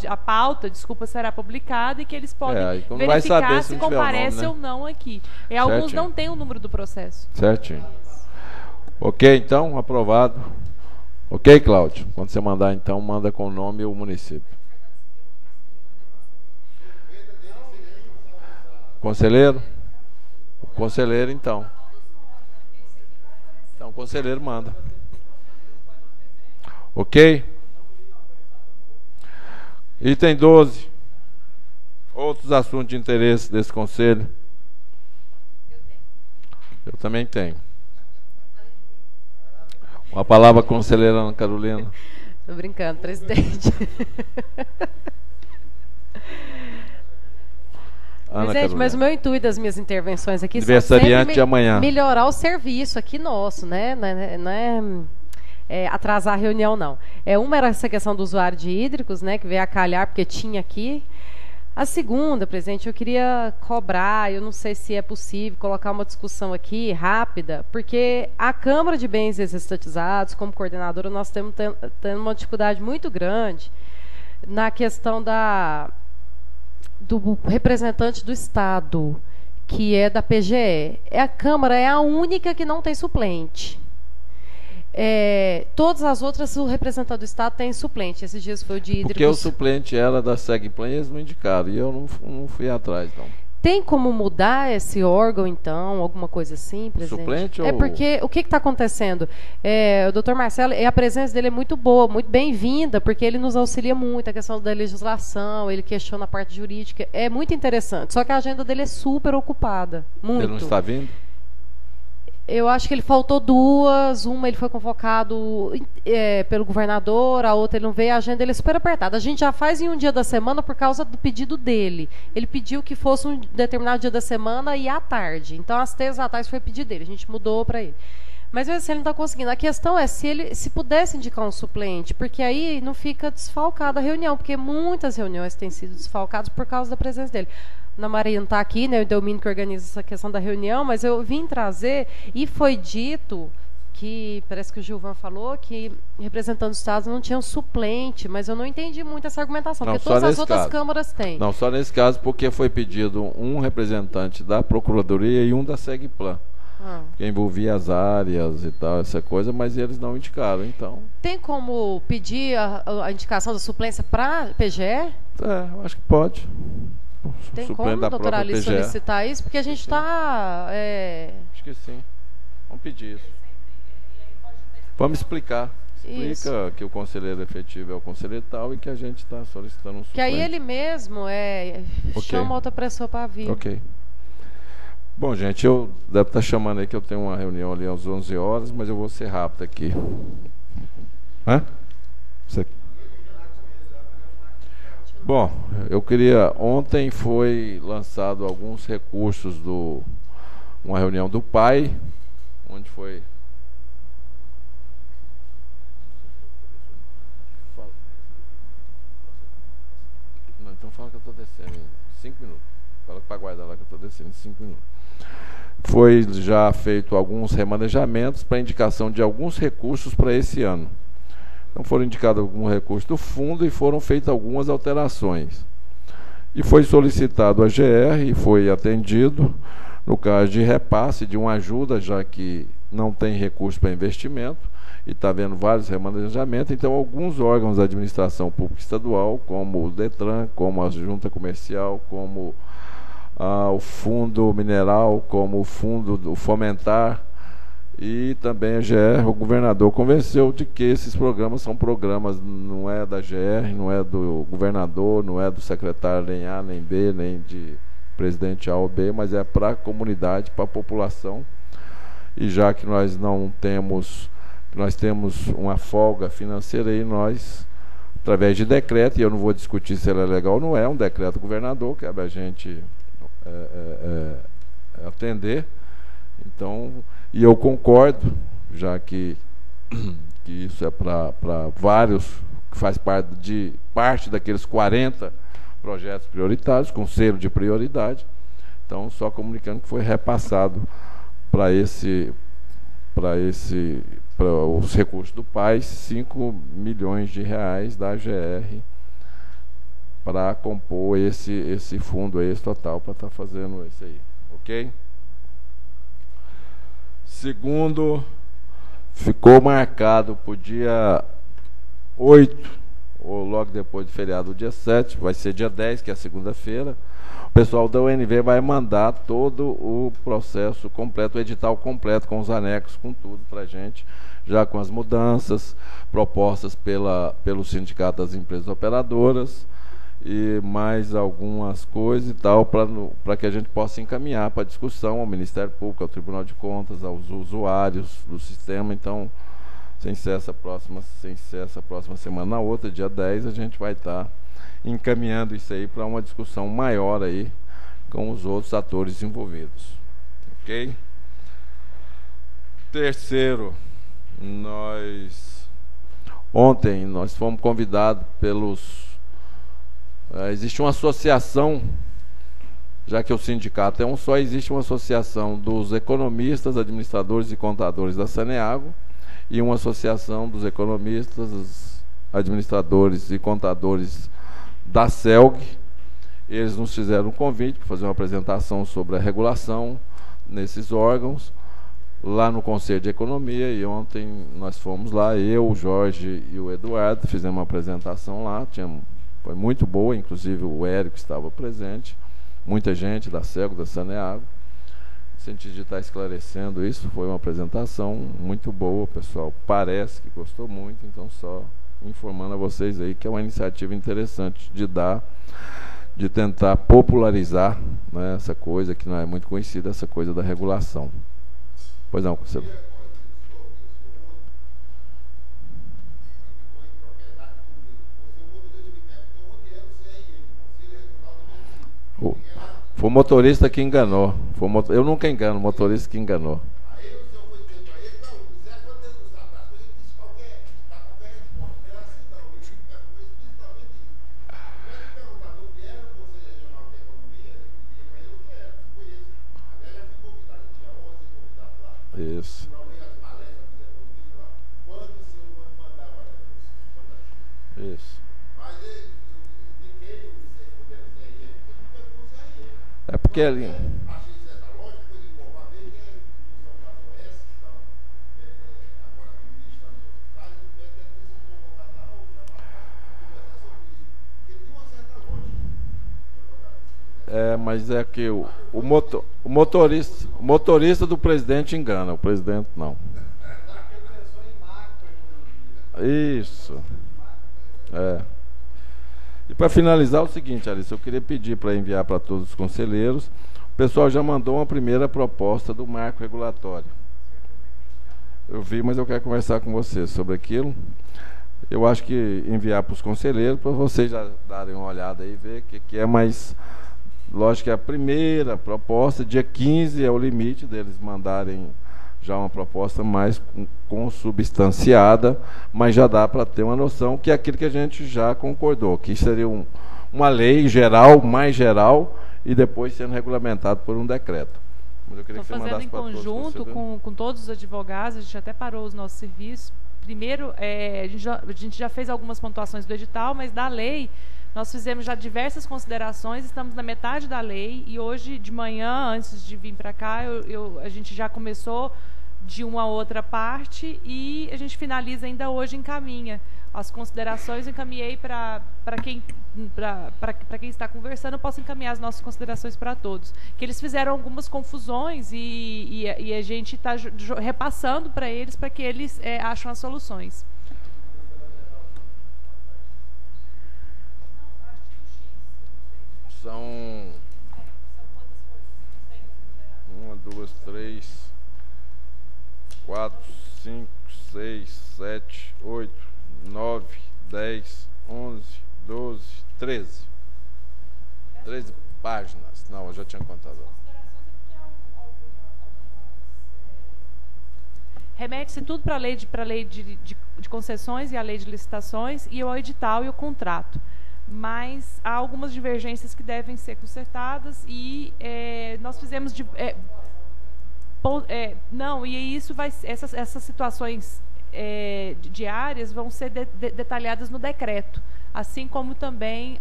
a pauta, será publicada, e que eles podem verificar se comparece ou não aqui. Alguns não têm o número do processo. Certinho. Ok, então, aprovado. Ok, Cláudio? Quando você mandar, então, manda com o nome e o município. Conselheiro? O conselheiro, então. Então, o conselheiro manda. Ok? Item 12. Outros assuntos de interesse desse conselho? Eu também tenho. Com a palavra, conselheira Ana Carolina. Estou brincando, presidente. Presidente, mas o meu intuito das minhas intervenções aqui são sempre de amanhã. Melhorar o serviço aqui nosso, né? Não é atrasar a reunião, não. Uma era essa questão do usuário de hídricos, né? Que veio a calhar porque tinha aqui. A segunda, presidente, eu queria cobrar, eu não sei se é possível colocar uma discussão aqui rápida, porque a Câmara de Bens Desestatizados, como coordenadora, nós temos tendo uma dificuldade muito grande na questão do representante do Estado, que é da PGE. A Câmara é a única que não tem suplente. Todas as outras, o representante do Estado tem suplente. Esses dias foi o de hídricos. Porque o suplente era da Segplan e eles não indicaram, e eu não fui atrás, não. Tem como mudar esse órgão, então, alguma coisa assim, presidente? Suplente ou... porque o que está acontecendo? O doutor Marcelo, a presença dele é muito boa, muito bem-vinda, porque ele nos auxilia muito, a questão da legislação, ele questiona a parte jurídica, é muito interessante, só que a agenda dele é super ocupada, muito. Ele não está vindo? Eu acho que ele faltou duas, uma ele foi convocado pelo governador, a outra ele não veio, a agenda dele é super apertada. A gente já faz em um dia da semana por causa do pedido dele. Ele pediu que fosse um determinado dia da semana e à tarde. Então, às 3 da tarde foi pedido dele, a gente mudou para ele. Mas assim, ele não está conseguindo. A questão é se pudesse indicar um suplente, porque aí não fica desfalcada a reunião, porque muitas reuniões têm sido desfalcadas por causa da presença dele. Ana Maria não está aqui, né? O Delmino que organiza essa questão da reunião, mas eu vim trazer, e foi dito que, parece que o Gilvan falou, que representando os estados não tinham suplente, mas eu não entendi muito essa argumentação, porque todas as outras câmaras têm. Não, só nesse caso, porque foi pedido um representante da Procuradoria e um da Segplan, que envolvia as áreas e tal, essa coisa, mas eles não indicaram, então... Tem como pedir a indicação da suplência para a PGE? Eu acho que pode. Tem como, doutora Alice, solicitar isso? Porque a gente está... Acho que sim. Vamos pedir isso. Vamos explicar. Explica que o conselheiro efetivo é o conselheiro tal e que a gente está solicitando um suplente. Que aí ele mesmo chama outra pessoa para vir. Ok. Bom, gente, eu deve estar chamando aí que eu tenho uma reunião ali às 11 horas, mas eu vou ser rápido aqui. Bom, eu queria... Ontem foi lançado alguns recursos uma reunião do PAI, onde foi... Não, então fala que eu estou descendo em 5 minutos. Fala para guardar lá que eu estou descendo em 5 minutos. Foi já feito alguns remanejamentos para indicação de alguns recursos para esse ano. Então foram indicados alguns recursos do fundo e foram feitas algumas alterações. E foi solicitado a GR e foi atendido no caso de repasse de uma ajuda, já que não tem recurso para investimento e está havendo vários remanejamentos. Então alguns órgãos da administração pública estadual, como o DETRAN, como a Junta Comercial, como o Fundo Mineral, como o Fundo do Fomentar, e também a GR, o governador convenceu de que esses programas são programas, não é da GR, não é do governador, não é do secretário nem A, nem B, nem de presidente A ou B, mas é para a comunidade, para a população. E já que nós temos uma folga financeira aí, nós, através de decreto, e eu não vou discutir se ele é legal ou não é, um decreto do governador, que é a gente atender. Então, e eu concordo, já que isso é para vários, que faz parte daqueles 40 projetos prioritários, com selo de prioridade. Então, só comunicando que foi repassado para os recursos do PAI, 5 milhões de reais da GR para compor esse fundo aí, esse total, para estar fazendo isso aí. Ok? Segundo, ficou marcado para o dia 8, ou logo depois do feriado, o dia 7, vai ser dia 10, que é a segunda-feira. O pessoal da UNV vai mandar todo o processo completo, o edital completo, com os anexos, com tudo para a gente, já com as mudanças propostas pelo Sindicato das Empresas Operadoras, e mais algumas coisas e tal, para que a gente possa encaminhar para discussão ao Ministério Público, ao Tribunal de Contas, aos usuários do sistema. Então, sem ser essa próxima semana, na outra, dia 10, a gente vai estar encaminhando isso aí para uma discussão maior aí com os outros atores envolvidos. Ok? Terceiro, ontem nós fomos convidados Existe uma associação, já que o sindicato é um só, existe uma associação dos economistas, administradores e contadores da Saneago e uma associação dos economistas, administradores e contadores da CELG. Eles nos fizeram um convite para fazer uma apresentação sobre a regulação nesses órgãos, lá no Conselho de Economia, e ontem nós fomos lá, eu, o Jorge e o Eduardo, fizemos uma apresentação lá, foi muito boa, inclusive o Érico estava presente, muita gente da CELG, da Saneago. No sentido de estar esclarecendo isso, foi uma apresentação muito boa, o pessoal parece que gostou muito, então só informando a vocês aí que é uma iniciativa interessante de tentar popularizar, né, essa coisa que não é muito conhecida, essa coisa da regulação. Pois não, conselheiro. Foi o motorista que enganou. Eu nunca engano, o motorista que enganou. Isso. Isso. É porque ali. Mas é que o motorista do presidente engana, o presidente não. Isso. E para finalizar, o seguinte, Alice, eu queria pedir para enviar para todos os conselheiros. O pessoal já mandou uma primeira proposta do marco regulatório. Eu vi, mas eu quero conversar com vocês sobre aquilo. Eu acho que enviar para os conselheiros, para vocês já darem uma olhada aí e ver o que é mais. Lógico que a primeira proposta, dia 15 é o limite deles mandarem já uma proposta mais consubstanciada, mas já dá para ter uma noção que é aquilo que a gente já concordou, que seria uma lei geral, mais geral, e depois sendo regulamentado por um decreto. Mas eu queria que você mandasse para todos. Estou fazendo em conjunto com todos os advogados, a gente até parou os nossos serviços. Primeiro, a gente já fez algumas pontuações do edital, mas da lei nós fizemos já diversas considerações, estamos na metade da lei, e hoje de manhã, antes de vir para cá, a gente já começou de uma outra parte e a gente finaliza ainda hoje, encaminha. As considerações eu encaminhei para quem está conversando, eu posso encaminhar as nossas considerações para todos. Que eles fizeram algumas confusões e a gente está repassando para eles para que eles acham as soluções. São 1, 2, 3, 4, 5, 6, 7, 8, 9, 10, 11, 12, 13. 13 páginas. Não, eu já tinha contado. Remete-se tudo para a lei de concessões e a lei de licitações e o edital e o contrato. Mas há algumas divergências que devem ser consertadas e nós fizemos essas situações diárias vão ser detalhadas no decreto, assim como também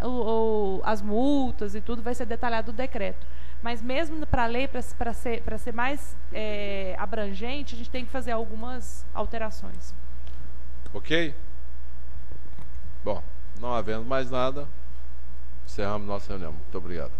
as multas e tudo vai ser detalhado no decreto. Mas mesmo para a lei, para ser mais abrangente, a gente tem que fazer algumas alterações. Ok? Bom, não havendo mais nada, encerramos nossa reunião. Muito obrigado.